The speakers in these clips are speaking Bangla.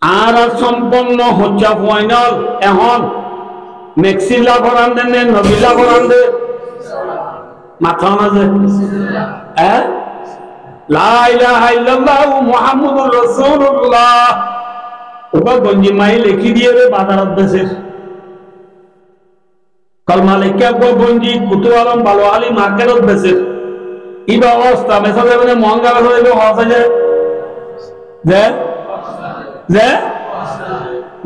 আর সম্পন্ন হচ্ছে ফাইনাল এখন মেক্সিলা করান দেন নবিলা করান দে মাথা মাঝে হ্যাঁ লা ইলাহা ইল্লাল্লাহু মুহাম্মাদুর রাসূলুল্লাহ ওবা গঞ্জি মাই লিখি দিয়ে রে বাজারত দেশে কলমা লিখে গঞ্জি কুতু আলম ভালো আলী মার্কেটত বেচে এই অবস্থা মেসাজে মানে মহঙ্গা বেচে হসে যে যে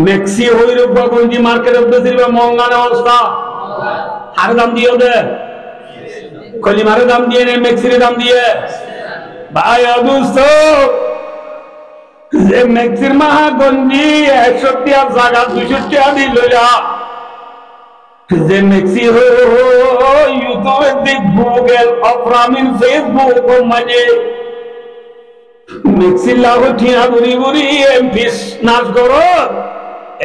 মেক্সি হই রূপা গঞ্জি মার্কেটত বেচিল মহঙ্গানে অবস্থা হারে দাম দিও দে কলিমারে দাম দিয়ে নে মেক্সিরে দাম দিয়ে ভাই অদুস্ত যে মেক্সির মাহা গঞ্জি 100 টাকা জায়গা 200 টাকা দি লইলা যে মেক্সি ইউটিউবে দিক গুগল অফরামিন ফেসবুক ও মাঝে মেক্সি লাগো ঠিয়া বুড়ি বুড়ি এমপিস নাচ করো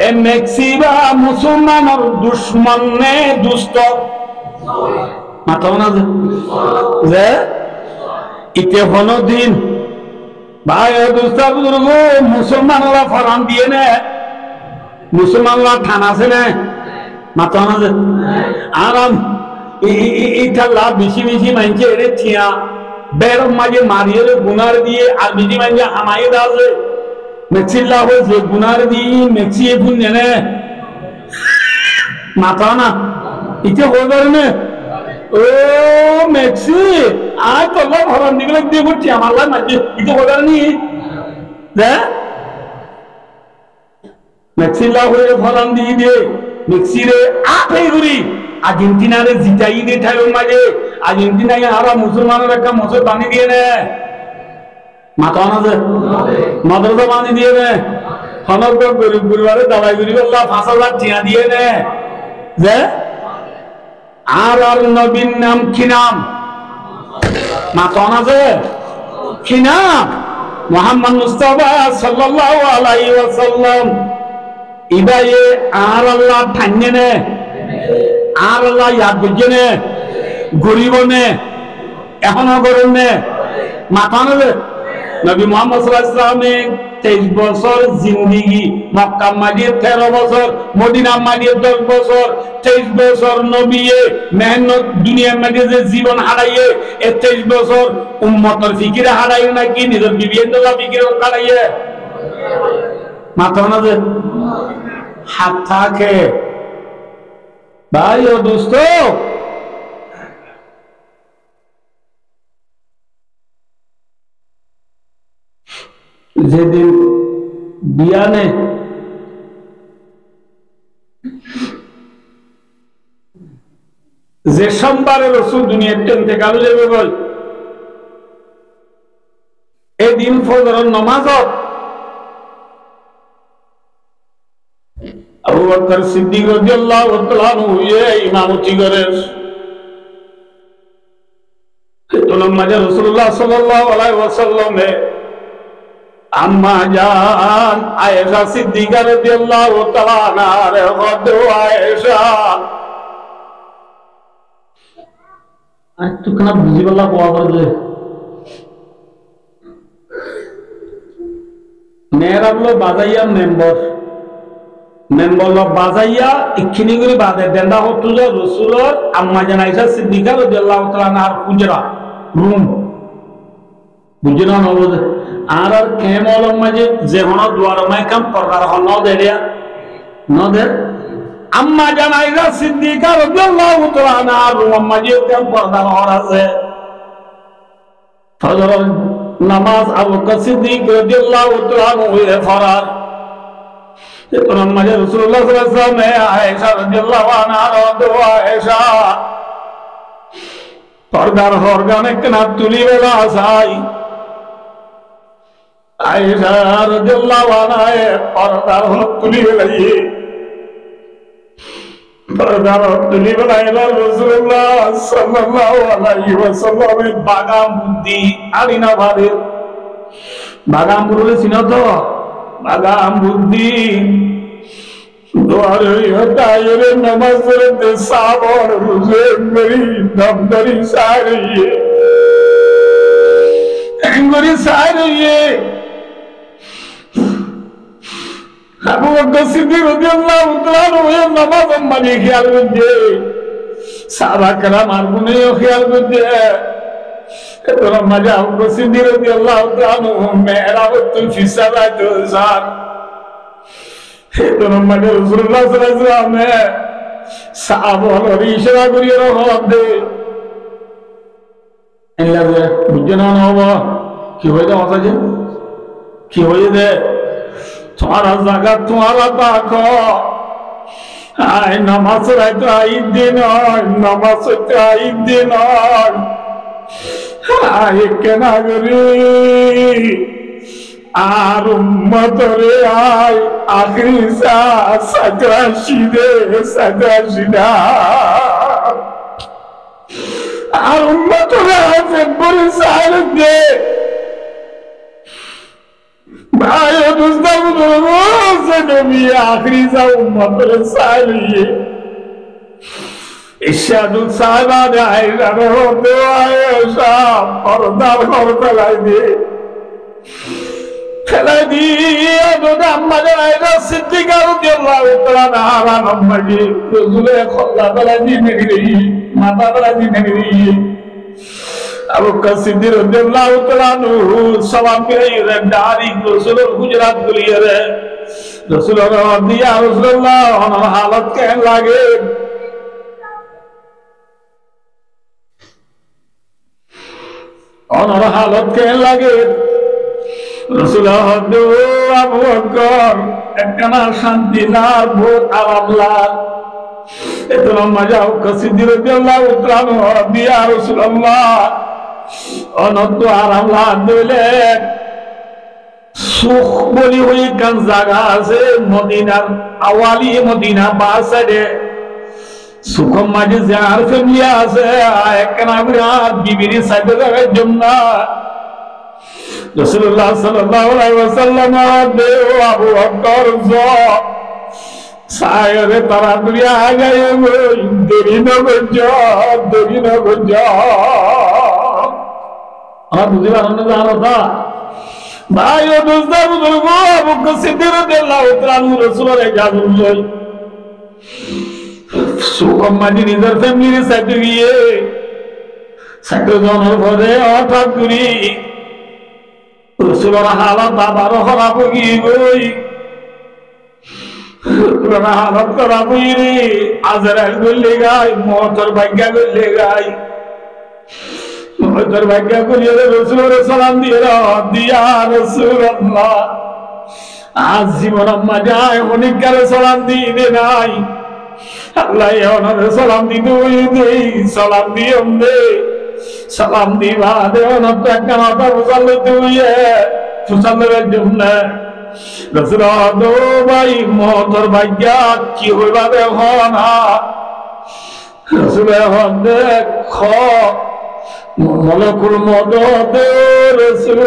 এ মেক্সি বা মুসলমানের দুশ্মন নে দুষ্ট মাথাও না যে ইতে হনো দিন ভাই দুস্তা বুজুর্গ মুসলমানরা ফরান দিয়ে নে মুসলমানরা থানা আছে না মাথা না যে আরাম ইটা লাভ বেশি বেশি মানছে এরে থিয়া বের মাঝে মারিয়ে গুনার দিয়ে আর বেশি মানছে আমায় দাজে মেক্সিল্লা হয়েছে গুনার দিয়ে মেক্সিয়ে ফুল নেনে মাথা না ইতে হয়ে পারে না ও মেক্সি আর তোলা ভরণ দিগুলো দিয়ে করছি আমার লাই মাঝে ইতে হয়ে পারে নি যে মেক্সিল্লা হয়ে ভরণ দিয়ে দিয়ে মেক্সিরে আপে ঘুরি আর্জেন্টিনারে জিতাই দিয়ে ঠাই মাঝে আর্জেন্টিনায় আরা মুসলমানের একটা মসজিদ বানিয়ে দিয়ে নে মাথা না যে মাদ্রাসা বানিয়ে দিয়ে নে সমগ্র গরিব পরিবারে দাবাই গরিব 5,000 টিয়া দিয়ে নে যে আর নবীর নাম কি নাম মাথা না যে কি নাম মুহাম্মদ মুস্তাফা সাল্লাল্লাহু আলাইহি ওয়াসাল্লাম ইবায়ে আর আল্লাহ ঠান্নে নে আর আল্লাহ ইয়াদ বুঝে নে গরিব নে এখনো গরিব নে মাথা নেবে নবী মুহাম্মদ সাল্লাল্লাহু আলাইহি ওয়াসাল্লামে 23 বছর জিন্দেগি মক্কা মাদিয়ে 13 বছর মদিনা মাদিয়ে 10 বছর 23 বছর নবীয়ে মেহনত দুনিয়া মাদিয়ে যে জীবন হারাইয়ে 23 বছর উম্মতের ফিকিরে হারাইয়ে নাকি নিজের বিবিয়েন্দ্র ফিকিরে হারাইয়ে মাথা না যে হাত থাকে ভাই ও দোস্ত যেদিন বিয়ানে যে সোমবারে রসুল দুনিয়ার টেনতে কালো যাবে বল এদিন ফজরের নামাজত আবু বকর সিদ্দিক রাদিয়াল্লাহু তাআলা ইমামতি করেন তোলা মাঝে রাসূলুল্লাহ সাল্লাল্লাহু আলাইহি ওয়াসাল্লামে আম্মা জান আয়েশা সিদ্দিকা রাদিয়াল্লাহু তাআলা আনহার গদ আয়েশা একটু কেন বুঝিবলা কোয়া করে মেয়েরাগুলো বাজাইয়া মেম্বর বাজাইয়া ইখিনি করে বাদে দেন্দা হতো যে রসুলের আম্মা জান আয়েশা সিদ্দিকা রাদিয়াল্লাহু তাআলা আনহার হুজরা রুম বুঝিনা নবদে আর কেমল মাঝে যে হন দুয়ার মাই কাম পর্দার হন দেয়া নদে আম্মা জান আয়েশা সিদ্দিকা রাদিয়াল্লাহু তাআলা আনহার রুম মাঝে কাম পর্দার হর আছে ফজর নামাজ আবু বকর সিদ্দিক রাদিয়াল্লাহু তাআলা আনহু ফরজ তোর মাঝে রাসূলুল্লাহ সাল্লাল্লাহু আলাইহি ওয়াসাল্লাম আয়েশা রাদিয়াল্লাহু আনহা দোয়া আয়েশা পর্দার হরগানে কেনা তুলি বেলা আসাই আয়েশা রাদিয়াল্লাহু আনহা পর্দার হর তুলি বেলাই পর্দার হর তুলি বেলাই রাসূলুল্লাহ সাল্লাল্লাহু আলাইহি ওয়াসাল্লাম বাগাম বুদ্ধি আরিনা ভাবে বাগাম বলে চিনো তো বাগাম বুদ্ধি দুয়ারে হটায়ে নমাজ পড়তে সাবর রুজে মেরি দমদরি সারিয়ে সিদ্দিক রাদিয়াল্লাহু তাআলা ওই নামাজ মানে খেয়াল করছে সাহাবা کرام আর গুনেও খেয়াল করছে তোরা মজা আবু সিদ্দিক রাদিয়াল্লাহু তাআলা মেরাবতুল ফি সালাতুল জান তোরা মজা রাসূলুল্লাহ সাল্লাল্লাহু আলাইহি ওয়াসাল্লাম সাহাবা ইশারা করিয়ে রহমত দে এলা বুঝে না হবো কি হয়ে যাওয়া আছে কি হয়ে দে तुम्हारा जगह तुम्हारा ताको आय नमाज राइतो आईद दिन नमाज तो आईद दिन आय केना करी आर उम्मत रे आय आखिरी सा सजरा आर उम्मत रे आय फेब्रुआरी साल दे भाइयों दोस्तों से नबी आखिरी सा उम्मत रसाली इशादुल साहिबा ने आयशा होते आयशा पर्दा कर फैलाई दी तो अम्मा ने आयशा सिद्दीका रज़ियल्लाहु तआला अन्हा अम्मा की रसूल खुदा फैलाई दी नहीं रही माता फैलाई दी नहीं रही अबू बकर सिद्दीक रज़ियल्लाहु तआला अन्हु सलाम करे दारी रसूल गुजरात गुलिये रे रसूल दिया रसूलुल्लाह अनर हालत के लागे अनर हालत के लागे रसूल दो अबू बकर एकना शांति ना बहुत आराम लाग इतना मजा बकर सिद्दीक रज़ियल्लाहु तआला अन्हु दिया रसूलुल्लाह अनंत आराम लाग दिले सुख बोली हुई कन जगह से मदीना अवाली मदीना पास है सुखम माजी जार फैमिली আছে একনা বিরাট বিবির সাথে যাবে জন্না রাসূলুল্লাহ সাল্লাল্লাহু আলাইহি ওয়াসাল্লাম দে আবু বকর জো সায়রে তারা দুনিয়া আগায় দেরি না গজা आप बुझे बारने जाना था भाइयों दोस्तों बुजुर्गों अबू बकर सिद्दीक रज़ियल्लाहु तआला अन्हु रसूल रे जादू जोई सुकम्मा जी निजर फैमिली साथ गए साथ जोनर भरे हठाৎ करी रसूलर हालत आबार खराब হয়ে গই রसूलर हालत खराब হই রে আজরাইল গলে গায় মওতর ভাগ্য গলে গায় मोहतर भाग्य को ये रसूल रे सलाम दिया रसूलुल्लाह आज जीवन अम्मा जाए उन्हीं करे सलाम दी दे नाई अल्लाह ये उन्हें सलाम दी दे सलाम दी हमने सलाम दी बादे उन्हें तक ना तो मुसल्ले दुए मुसल्ले जुम्ने रसूल दो भाई मोहतर भाग्य की हुई बातें होना रसूल हमने खो मलकुल मौत रसूल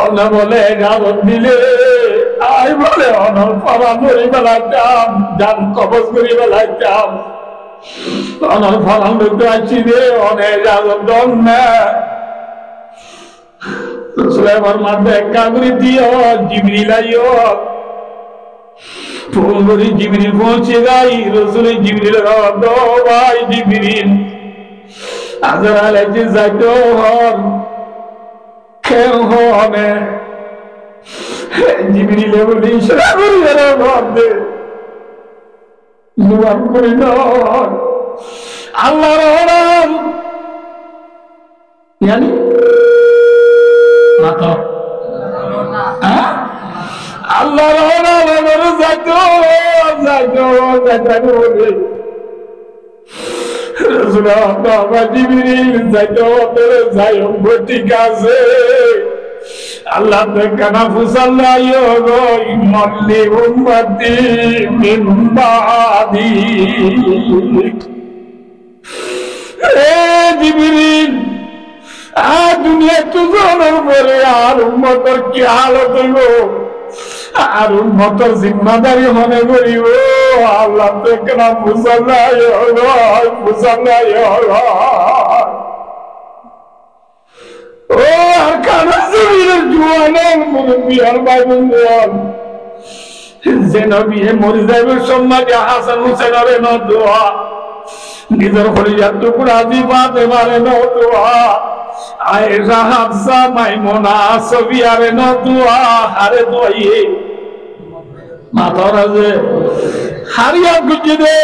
अन बोले गावत दिले आई बोले अनर फरा मरि बेलाइताम जान कबज करि बेलाइताम अनर फरा लुटे आछि दे अने गावत दन्ना रसूल फरमाते कागरी दियो जिब्रील आयो फोन करी जिब्रील पहुंचे गई रसूल जिब्रील दो भाई जिब्रील आजराइल जी जातो हर क्यों हो हमें जिब्रील बोली इशारा करी रे बाप दे जुबान करी ना अल्लाह रहमान यानी ना तो अल्लाह रहमान मेरे जातो बोले रसूलुल्लाह बाबा जिब्रील जातो तेरे जायम ठीक আছে আল্লাহ তে কানা ফুসাল্লাইও গো ইমাল্লি উম্মতি মিন বাদি এ জিবরিল আ দুনিয়া তো জনের পরে আর উম্মতের কি হালত হইব আর উম্মতের জিম্মাদারি মনে করিব আল্লাহ তে কানা ফুসাল্লাইও গো ফুসাল্লাইও গো ओ अरकान ज़मीन जुआने मुरब्बी हरबाई बंदोल যে নবী মরে যাবে সম্মানে হাসান হুসেনের দোয়া, নিজের খলিজার টুকরা দি ফাতেমার দোয়া, আয়েশা হাফসা মাইমুনা সফিয়ার দোয়া, আরে দোয়াইয়ে মাথার আছে হারিয়া গুজে দে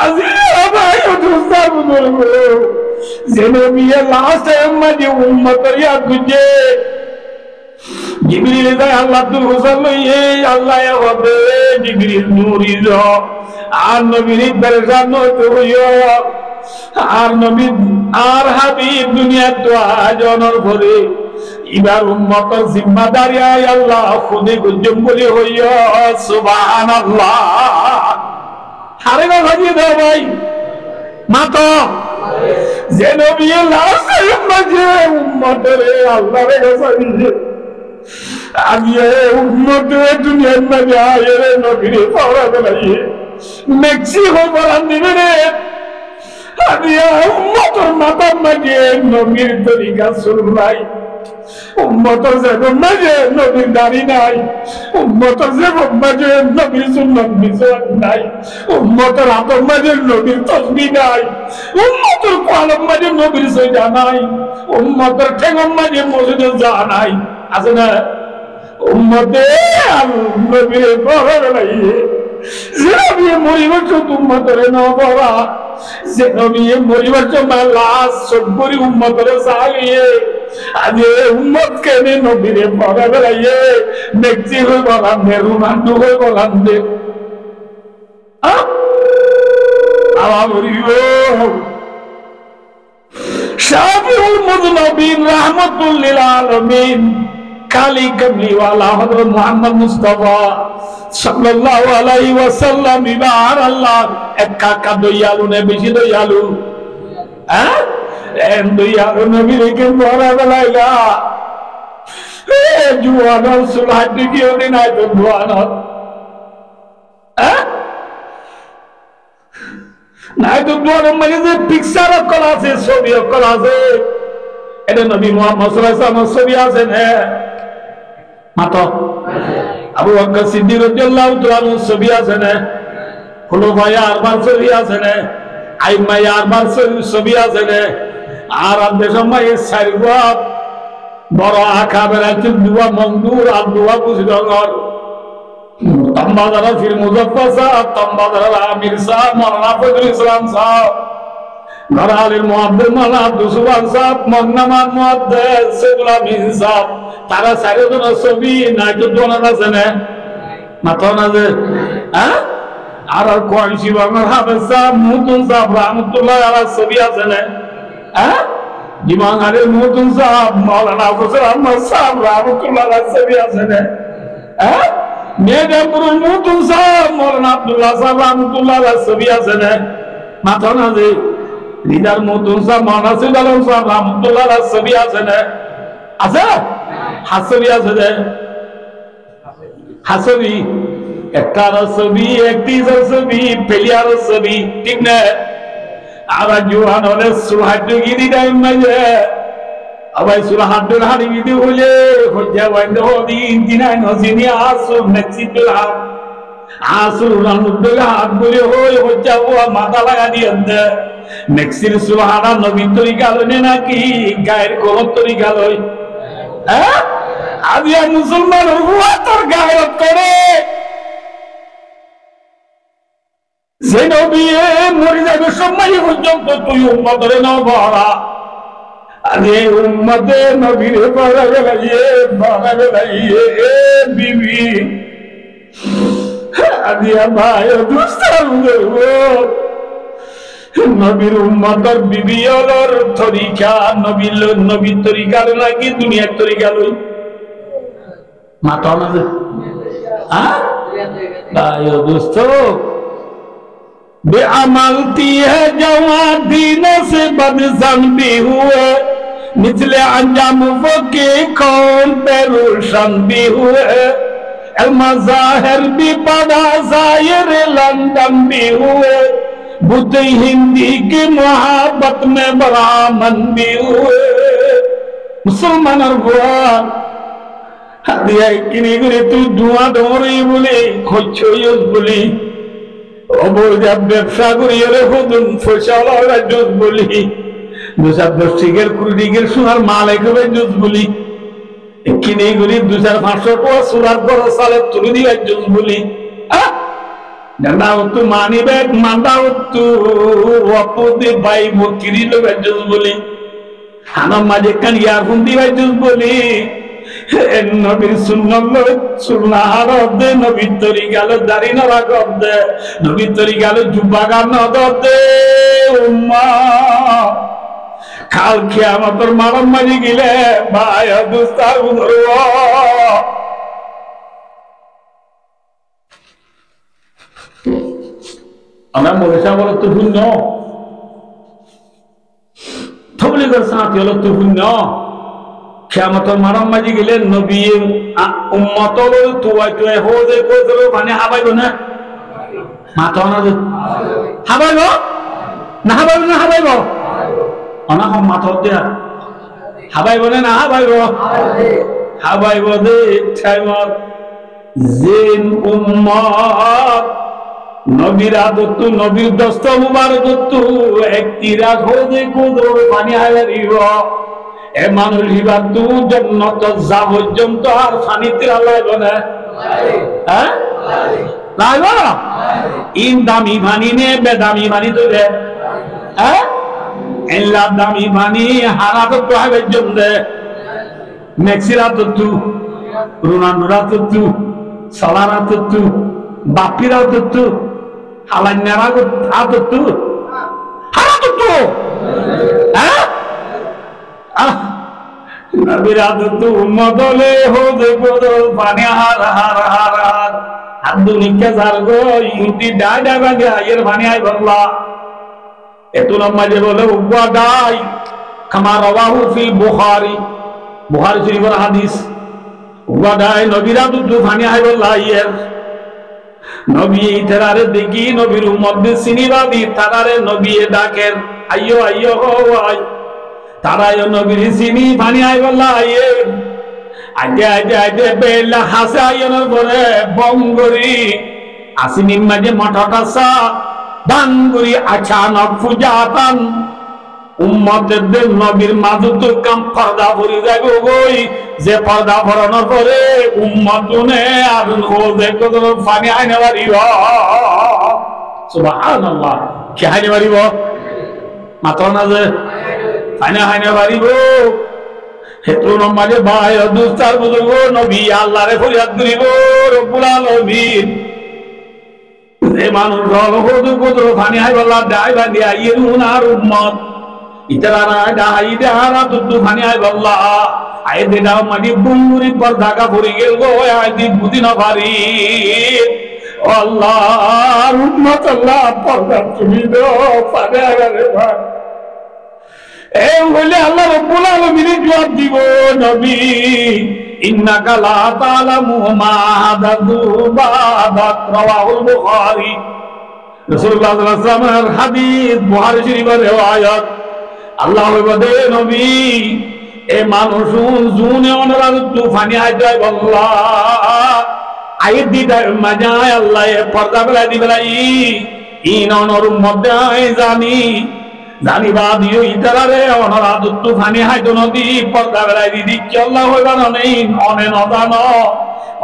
আজি ভাই দুস্তার বলবো যে নবী লাস্ট টাইম মাঝে উম্মতের ইয়া গুজে জিবরিল যায় আল্লাহ তুল হুসান লইয়ে আল্লাহ হবে জিবরিল নূরি জ আর নবীর দরজা নতে হইও আর নবী আর হাবিব দুনিয়া তো আজনর ভরে এবার উম্মতের জিম্মাদারি আল্লাহ খুদে গুজম বলি হইও সুবহানাল্লাহ। হারে না ভাজিয়ে দাও ভাই মাতো যে নবী লাস্ট টাইম মাঝে উম্মতের আল্লাহর কাছে আগে উম্মতের দুনিয়ার মাঝে আয়ের নবীর পাওয়া বেলায় মেক্সিকো বলান দিবে রে আগে উম্মতের মাথার মাঝে নবীর তরিকা শুরু নাই, উম্মতের জীবন মাঝে নবীর দাড়ি নাই, উম্মতের জীবন মাঝে নবীর সুন্নাত বিচরণ নাই, উম্মতের হাতের মাঝে নবীর তসবিহ নাই, উম্মতের কলম মাঝে নবীর সজা নাই, উম্মতের ঠেঙ্গর মাঝে মসজিদে যাওয়া নাই, আছে না? উম্মতে নবীর পড়া নাই, যে নবী মরিবার উম্মতের নবরা, যে নবী মরিবার লাশ সব্বরি উম্মতের চালিয়ে আজে উম্মত কেনে নবীরে পড়া বেড়াইয়ে মেক্সি হয়ে বলান দে রোনাল্ডো হয়ে বলান দে শাফিউল মুযনবিন রাহমাতুল লিল আলামিন কালী কামলিওয়ালা হযরত মুহাম্মদ মুস্তাফা সাল্লাল্লাহু আলাইহি ওয়াসাল্লাম ইবার আল্লাহ এক কাকা দয়ালু নে বেশি দয়ালু হ্যাঁ এন দয়ালু নবী কে পড়া বেলাইলা এ জুয়ান সুলাইতে কি ওদিন নাই তো জুয়ান হ্যাঁ নাই তো জুয়ান মানে যে পিকচার করা আছে ছবি করা আছে এটা নবী মুহাম্মদ সাল্লাল্লাহু আলাইহি ওয়াসাল্লাম ছবি আছে না মাতো আবু বকর সিদ্দিক রাদিয়াল্লাহু তাআলা ছবি আছে না, খুলাফায়ে আরবা'র ছবি আছে না, আইম্মায়ে আরবা'র ছবি আছে না, আর আদে সময় সারবা বড় আকাবের আছে দুয়া মনদুর আর দুয়া বুজরগর তম্বাদারা ফির মুজাফফর সাহেব, তম্বাদারা আমির সাহেব, মাওলানা ফজলুল ইসলাম সাহেব, গরালের মুহাদ্দিস মাওলানা আব্দুল সুবহান সাহেব, মগনামান মুহাদ্দিস সৈয়দুল আমিন সাহেব, তারা চারিজন ছবি নাই তো দোনান আছে না মাথা না যে হ্যাঁ আর কোয়াইশি বাংলার হাফেজ সাহেব মুহতুন সাহেব রহমতুল্লাহ আলাইহি ছবি আছে না হ্যাঁ দিমাঙালের মুহতুন সাহেব মাওলানা ফজল আহমদ সাহেব রহমতুল্লাহ আলাইহি ছবি আছে না হ্যাঁ মেহেরপুরের মুহতুন সাহেব মাওলানা আব্দুল্লাহ সাহেব রহমতুল্লাহ আলাইহি ছবি আছে না মাথা না যে রিদার মুহতুন সাহেব মাওলানা সৈয়দ আলম সাহেব রহমতুল্লাহ আলাইহি ছবি আছে না আছে হাসবি আছে যে হাসবি একটা ছবি একটি ছবি পেলিয়ার ছবি ঠিক না আর জোয়ান হলে সুলহাট্টু গিরি টাইম মাঝে আবার সুলহাট্টুর হাড়ি গিরি হলে হজ্জা বাইন্দ হদিন দিনাই নসিনি আসুর মেক্সিকোর হাত আসুর রানুদ্দুল হাত বলে হই হজ্জা হুয়া মাথা লাগা দিয়ে মেক্সির সুলহানা নবীন তরিকা লই নাকি গায়ের কোন তরিকা লই হ্যাঁ আদিয়া মুসলমান হুয়া তোর গায়ক করে যে নবী মরে যাবে সময় পর্যন্ত তুই উম্মতের নবরা আরে উম্মতে নবীর পড়া বেলাইয়ে বিবি আদিয়া ভাই দুস্তার নবীর উম্মতের বিবি হলোর তরিকা নবীর তরিকা নাকি দুনিয়ার তরিকা লই মাতা না হ্যাঁ ভাই দোস্ত बेअमलती है जवां दीने से बदसन भी हुए निचले अंजाम वो के कौन पे रोशन भी हुए मज़ाहिर भी बड़ा ज़ाहिर लंदन भी हुए बुद्ध हिंदी की मोहब्बत में ब्राह्मण भी हुए मुसलमान হাতিয়া কিনে করে তুই ধোঁয়া ধরে বলে খচ্ছই বলি অবৈধ ব্যবসা করি রে হদুন ফসলা জোস বলি 210 কুড়িগের সোনার মাল একেবারে জোস বলি কিনে করি 2500 টাকা সোনার বড় সালে তুলে দিবার জোস বলি ডান্ডাও তু মানি ব্যাগ মান্দাও তু অপদে বাই মকিরি লোবার জোস বলি হানাম মাঝে কান ইয়ারফোন দিবার জোস বলি নবীর সুন্নাত সুন্নাহর দে নবীর তরি গেল দাড়ি নরা কর দে নবীর তরি গেল জুব্বা গান নদর দে উম্মা কাল কিয়ামতের মারাম মাঝে গেলে ভাই দুস্তার ধরব আমরা মরেশা বলো তো শূন্য তবলিগের সাথী হলো তো শূন্য কিয়ামতের মারাম মাঝে গেলে নবী উম্মত তুয়াই তুয়াই হোদে কোদরো মানে হাবাইব না মাথা না হাবাইব না হাবাইব না হাবাইব অনা হম মাথা দিয়া হাবাইব না হাবাইব হাবাইব দে টাইমত জিন উম্মত নবীর আদত নবীর দস্ত মুবারক একটিরা হোদে কোদরো পানি হারিব এ মানুষ হিবা তু জন্নত যা পর্যন্ত আর পানিতে লাইব না হ্যাঁ লাইব ইন দামি পানি নে বেদামি পানি তো রে হ্যাঁ এল্লা দামি পানি হারা তো হবে জন্দে মেক্সিরা তো তু রুনানুরা তো তু সালারা তো তু বাপিরা তো তু হালান্যারা তো তু হারা তো তু হ্যাঁ নবীর আদত উম্মত হলে হোদে কোদর পানি হার হার হার হার আধুনিক জারগো ইউটি ডাডা বাগে আয়ের পানি আই বললা এতো লম্বা যে বলে উবা দাই কামা রাওয়াহু ফিল বুখারী বুখারী শরীফের হাদিস উবা দাই নবীর আদত পানি আই বললা আয়ের নবী ইতারে দেখি নবীর উম্মত সিনিবাদি তারারে নবী ডাকের আইয়ো আইয়ো ওয়াই তারাই নবীর চিনি পানি আই বললা আইয়ে আগে আগে আগে বেলা হাসে আইনের পরে বঙ্গরি আসিনি মাঝে মঠাটাসা বাঙ্গুরি আচানক ফুজাতান উম্মতের নবীর মাদুত কাম পর্দা ভরি যাবে গই যে পর্দা ভরানোর পরে উম্মতুনে আর হোদে কত পানি আইনে পারিব সুবহানাল্লাহ কি আইনে পারিব মাত্র না যে আইনা আইনা পারিব হেতু নম্বরে ভাই দুস্তার বুঝব নবী আল্লাহরে ফরিয়াদ করিব রব্বুল আলামিন যে মানুষ রল হদু কুদর পানি আই বল্লা দাই বাঁধি আইরুন আর উম্মত ইতারা দাই দারা তুতু পানি আই বল্লা আই দেডা মানি বুঙ্গুরি পর ঢাকা পড়ি গেল গো আই দি বুঝি না পারি আল্লাহ উম্মত আল্লাহ পর্দা তুমি দাও পারে আরে ভাই এই বলে আল্লাহ রাব্বুল আলামিন জবাব দিব নবী ইন্নাকা লা তা'লামু মা হাদাতু বাদাক রাওয়াহুল বুখারী রাসূলুল্লাহ সাল্লাল্লাহু আলাইহি ওয়াসাল্লামের হাদিস বুখারী শরীফের রিওয়ায়াত আল্লাহ বলে নবী এ মানুষ জুনে অনুরাগ তুফানি আইতাই বল্লা আইত দিদার মাজায় আল্লাহ এ পর্দা বেলা দিবেলাই ইন অনর মধ্যে জানি জানিবা দিও ইতারে অনর আদত ফানি হাইতো নদী পর্দা বেলাই দিদি কি আল্লাহ হইবার নেই অনে নদানো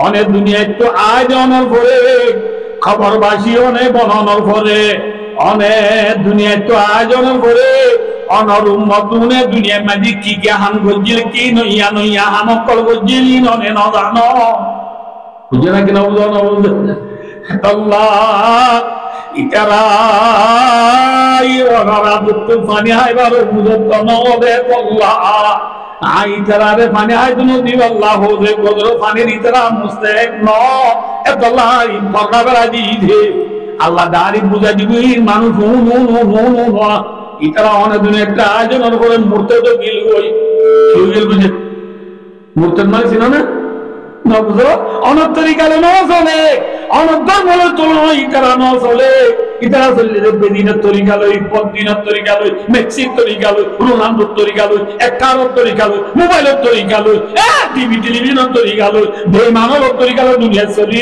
অনে দুনিয়া তো আজ অনর পরে খবর বাসি অনে বননর পরে অনে দুনিয়া তো আজ অনর পরে অনর উম্মতুনে দুনিয়া মাঝি কি জ্ঞান গজিল কি নইয়া নইয়া হামকল গজিল অনে নদানো বুঝে না কিনা বুঝো না বুঝে আল্লাহ ইতারা ইওরা দুত্তু ফানি হাইবার বুঝত নদে আল্লাহ আই তারারে ফানি হাইতো নদী আল্লাহ হোদে কদর ফানি ইতারা মুস্তাহিক ন আল্লাহ পর্দা বেলা দিছে আল্লাহ দাড়ি বুঝা দিবি মানুষ ইতারা অনেক দিন একটা আয়োজনের করে মূর্তি তো গিল গই গিল বুঝে মূর্তির মানে ছিল না না বুঝো অনেক তরিকালে ন চলে অনেক ধর্ম চলে ইতারা ন চলে ইতারা চললে বেদিনের তরিকা লই, পন্থিনের তরিকা লই, মেক্সির তরিকা লই, রোনাল্ডোর তরিকা লই, একটারোর তরিকা লই, মোবাইলের তরিকা লই, টিভি টেলিভিশনের তরিকা লই, বেমানের তরিকা লই দুনিয়া চলি।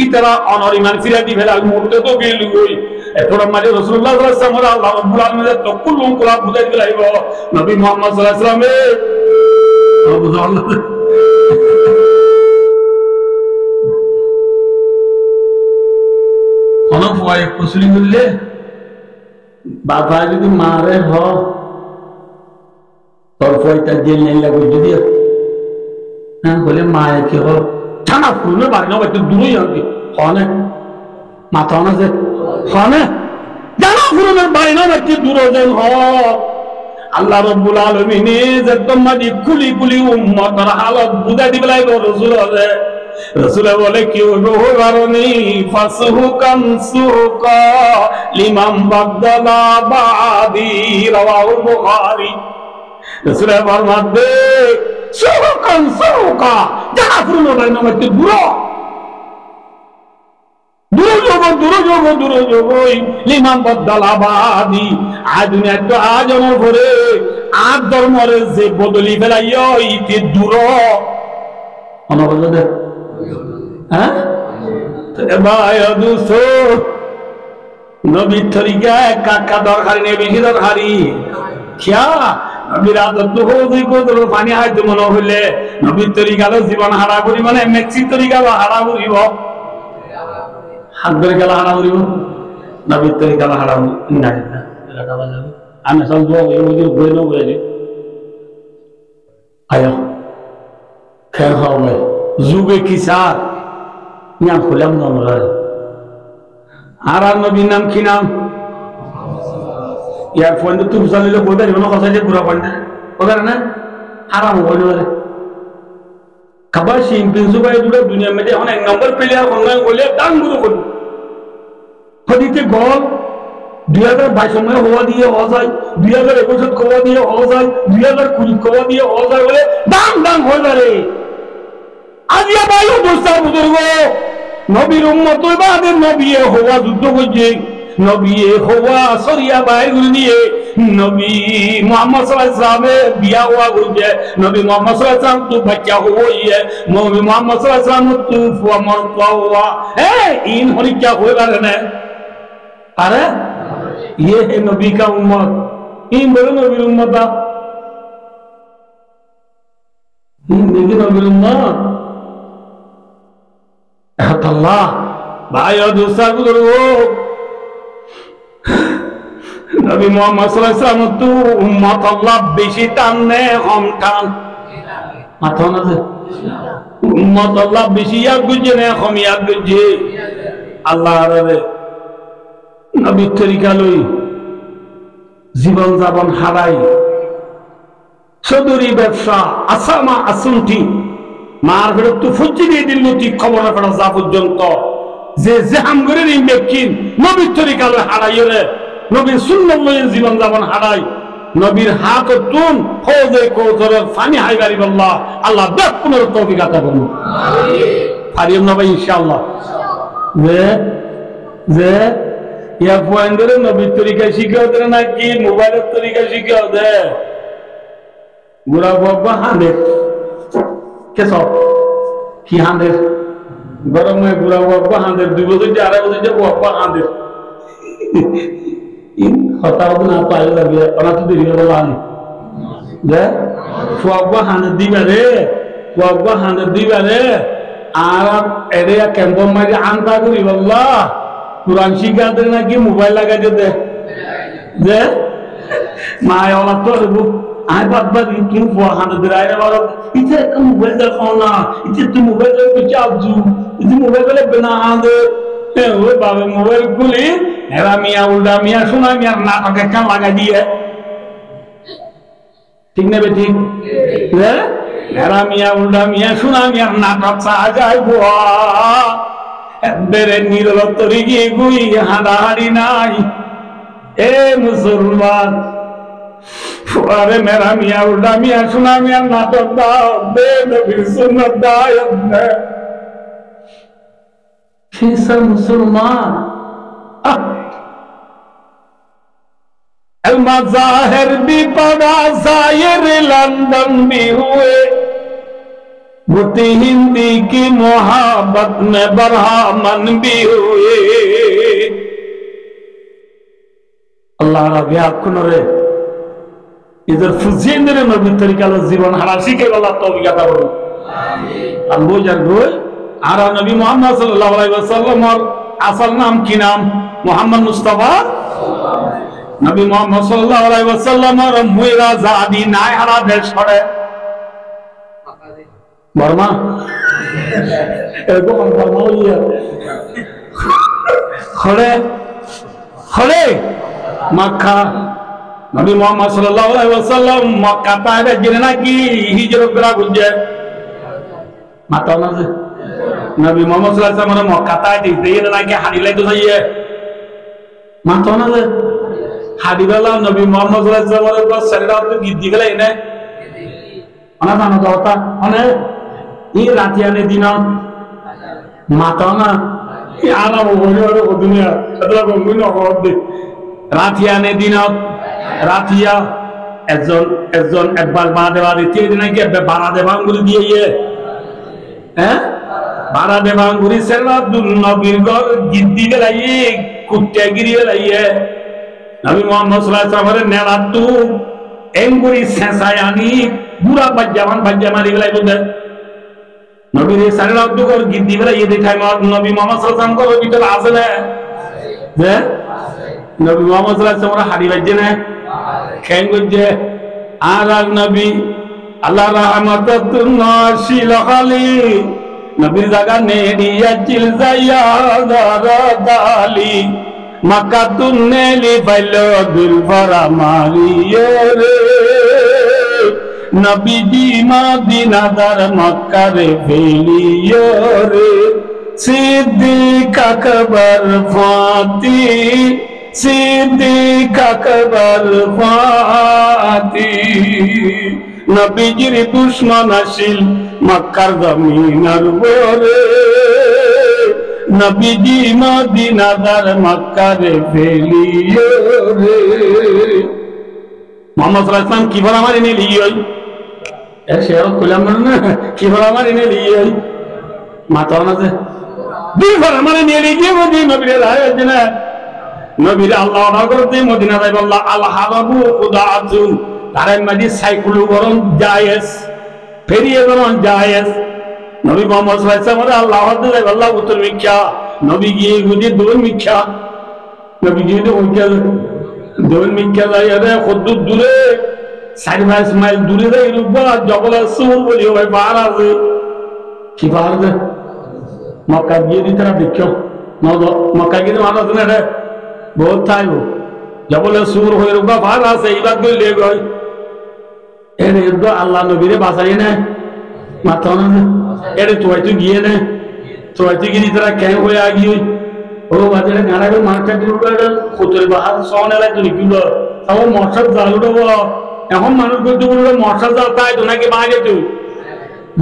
ইতারা অনরিমান সিরাটি ফেলাল মুহূর্তে তো গেল গই। এতটা মাঝে রাসূলুল্লাহ সাল্লাল্লাহু আলাইহি ওয়াসাল্লাম আল্লাহ রাব্বুল আলামিনের তকুল্লুম কোলা বুঝাই দিলাইব নবী মুহাম্মদ সাল্লাল্লাহু আলাইহি ওয়াসাল্লাম অনফায় কুসরি বললে বাবা যদি মারে হ তোর ফয়টা জেল নেই লাগবে যদি হ্যাঁ বলে মায়ে কি হল ছানা ফুলে বাড়ি না একটু দূরেই হবে হনে মাথা না যে হনে জানা ফুলের বাড়ি না একটু দূরে যেন হ আল্লাহ রাব্বুল আলামিন একদম মাঝে কুলি কুলি উম্মতের হালত বুঝাই দিবে লাগবে রাসূল আছে রাসূল বলে কি হলো কারণে ফাসহুকান সুকা লিমান বাদলা বাদি রাওয়াহু বুখারী রাসূল ফরমাতে সুকান সুকা জানা ফুলের বাড়ি না একটু দূরে লিমান বদলা বাদি আদুনিয়া তো আজমর ভরে আদ ধর্মরে যে বদলি ফেলাইও ইতে দূর অনবদে হ্যাঁ ভাই দুসো নবী তরিকা কাকা দরকারি নেই বেশি দরকারি কিয়া নবীর আদত তো হই কোদর পানি আইতো মনে হইলে নবীর তরিকা জীবন হারা করি মানে মেক্সি তরিকা হারা করিব হাত ধরে গেলা হারা করিব নবীর তরিকা হারা না আমি সব দোয়া বই না বলে আয়া খেয়ে হবে যুগে কি সার নাম খুলাম না আমরা আর নবীর নাম কি নাম ইয়ার ফোন তো তুমি চালিলে বলতে মনে কথা যে পুরা পড়ে ওদের না হারাম বলে বলে খাবার শিম্পিন্সু ভাই দুটো দুনিয়া মধ্যে এখন এক নম্বর প্লেয়ার অনলাইন বলে দাম গুলো করুন হদিতে গল 2022 সময় হওয়া দিয়ে হওয়া যায় 2021 হওয়া দিয়ে হওয়া যায় 2020 হওয়া দিয়ে হওয়া যায় বলে দাম দাম হয়ে যাবে আজিয়া বাইও দোস্তা বুজুর্গ নবীর উম্মত বাদের নবী হওয়া যুদ্ধ করছে নবী হওয়া সরিয়া বাইর নিয়ে নবী মুহাম্মদ সাল্লাল্লাহু আলাইহি ওয়াসাল্লাম বিয়া হওয়া করছে নবী মুহাম্মদ সাল্লাল্লাহু আলাইহি ওয়াসাল্লাম তো বাচ্চা হইয়ে নবী মুহাম্মদ সাল্লাল্লাহু আলাইহি ওয়াসাল্লাম তো ফুয়ামর পাওয়া ইন হরিকা হয়ে গেল না আরে ये है नबी का उम्मत इन बोलो नबी उम्मत नबी उम्मत अल्लाह भाई और दूसरा गुरु नबी मोहम्मद सल्लल्लाहु अलैहि वसल्लम तू उम्मत अल्लाह बेशी टानने हम टान माथा ना से उम्मत अल्लाह बेशी याद गुजे ने हम याद गुजे अल्लाह रे নবীর তরিকা লই জীবন যাপন হারাই চৌধুরী ব্যবসা আসামা আসুনটি মার ফেরত তো ফুচি দিয়ে দিল তুই খবর ফেরা যা পর্যন্ত যে জেহাম করে ব্যক্তিন নবীর তরিকা লই হারাই রে নবীর সুন্নাত লই জীবন যাপন হারাই নবীর হাত তুন ফৌজে কোজরে ফানি হাইবারি আল্লাহ আল্লাহ দেখ পুনর তৌফিক আতা করুন আমিন পারিম না ভাই ইনশাআল্লাহ যে या फोन नबी तरीका शिखा ना कि मोबाइल तरीका शिखा बुरा बाबा हांदे के सब कि हांदे गरम में बुरा बाबा हांदे 2 बजे 4 बजे जब बाबा हांदे इन हताओ ना पाए लगे और तो देरी वाला नहीं दे बाबा हांदे दिबा रे आराम एरिया कैंपो में आंता करी वल्लाह कुरान शिखा ना कि मोबाइल लगा दे जे माय वाला तो वो आय बात बात क्यों हुआ हां दराय वाला इसे कम मोबाइल देखो ना इसे तू मोबाइल पे चाबजू इसे मोबाइल पे बना दे वो बाबा मोबाइल खुली हेरा मियां उल्टा मियां सुना मियां नाटक का लगा दिए ठीक ना बेटी है हेरा मियां उल्टा मियां सुना मियां नाटक सा आ जाए बुआ बेरे नीरव तरीके गुई हाड़ी नाई ए मुसलमान अरे मेरा मियाँ उल्टा मियाँ सुना मियाँ नाटक दाओ दे नबी सुन्नत दायत ने फिर मुसलमान मज़ाहिर भी पढ़ा ज़ाहिर लंदन भी हुए बुत हिंदी की मोहब्बत में बरहामन भी हुए अल्लाह रब्या कुनरे इधर फुजिंदर नबी तरीका जीवन हराशी के वाला तौफीक अता करो आमीन अल्लाह जरगो आरा नबी मोहम्मद सल्लल्लाहु अलैहि वसल्लम और असल नाम की नाम मोहम्मद मुस्तफा नबी मोहम्मद सल्लल्लाहु अलैहि वसल्लम और मुइरा जादी नाय हरा देश पड़े बर्मा एगो हम बर्मा होइए खड़े खड़े मक्का नबी मोहम्मद सल्लल्लाहु अलैहि वसल्लम मक्का पाए जिना की हिजरत करा गुजर माता ना से नबी मोहम्मद सल्लल्लाहु अलैहि वसल्लम मक्का ताए दे ना के हादिले तो सही है माता ना से हादिला नबी मोहम्मद सल्लल्लाहु अलैहि वसल्लम को शरीर तो गिद्दी गले ने अना ना तो होता अने ये रातिया ने दिना माता ना ये आना वो दुनिया अदला को मुनो हो दे रातिया ने दिना रातिया एजन एक बार बादे वाली थी दिन के बारा देवांगुरी दिए ये हैं बारा देवांगुरी से ना नबीर को गिद्दी के लाई कुत्ते गिरी के लाई है नबी मोहम्मद सल्लल्लाहु अलैहि वसल्लम ने रातू एंगुरी सेंसायानी बुरा बज्जामारी के लाई तो दे नबी ने सारे रातू को गिद्दी के लाई ये देखा नबी मोहम्मद सल्लल्लाहु अलैहि वसल्लम को बिटर आसन है नबी मोहम्मद सल्लल्लाहु अलैहि वसल्लम हादी बजने खेंगुजे आरा नबी अल्लाह रहमतुन नाशिल खली नबी जगह नेडिया चिल जाया दाली मक्का तुन्ने ली फैलो दिल भरा मारी रे नबी जी मदीना दर मक्का रे फेली रे सिद्दीक अकबर फाती सिद्दीक अकबर फाती नबीजिर दुश्मन आशिल मक्कार जमीनर बोरे नबीजी मदीना दर मक्का रे फेलियो रे मोहम्मद सल्लल्लाहु अलैहि वसल्लम की भरा मारी ने ली होई ए शेर कुलम ने की भरा मारी ने ली होई माता ना से दी भरा मारी ने ली के मदी नबी राय जना नबी अल्लाह करते मदीना जाय अल्लाह अल हाबु खुदातुन तारे मदी साइकुल गरम जायज फेरिए गरम जायज नबी मोहम्मद सल्लल्लाहु अलैहि वसल्लम अल्लाह जाय अल्लाह उतर मिख्या नबी गी गुदी दोन मिख्या नबी जी तो दोन मिख्या जाय रे खुद दूरे 4 माइल दूरे जाय रुबा जबल सूर बोली होय बाहर আছে কি বাহার দে মক্কা গিয়ে দি তারা দেখো মক্কা গিয়ে মারা আছে না बहुत था वो जब बोले सूर हो रुका बाहर आ से इबाद को ले गए एरे युद्ध अल्लाह नबी रे बासाई ने माता ने एरे तो गिए ने तो की तरह कह हो आ गई ओ बाजे गाना को मारते दूर कर खुतरे बाहर सोने ला तो निकलो सब मौसम जालुडो वो এখন মানুষ কইতে বললে মশা জ্বালতায় তো নাকি বাইরে তুই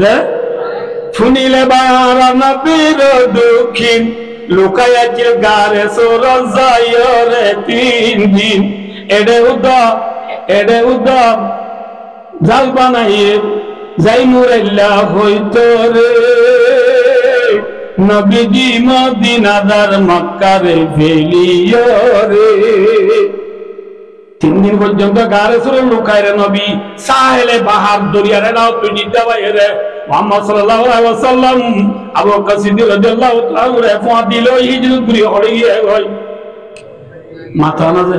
যে শুনিলে বারা নবীর দুঃখিন লুকায়াচিল গারে সোর যায়রে 3 দিন এডে উদা জাল বানাইয়ে যাই মুরাল্লা হইতো রে নবীজি মদিনা দার মক্কা রে ফেলিও রে 3 দিন পর্যন্ত গারে সোর লুকায় রে নবী সাহেলে বাহার দরিয়ারে নাও তুই নিতে বাইরে मोहम्मद सल्लल्लाहु अलैहि वसल्लम अबू बकर सिद्दीक रदियल्लाहु ताआला रे फादिलो हिजरत करी हड़ी गए भाई माथा ना से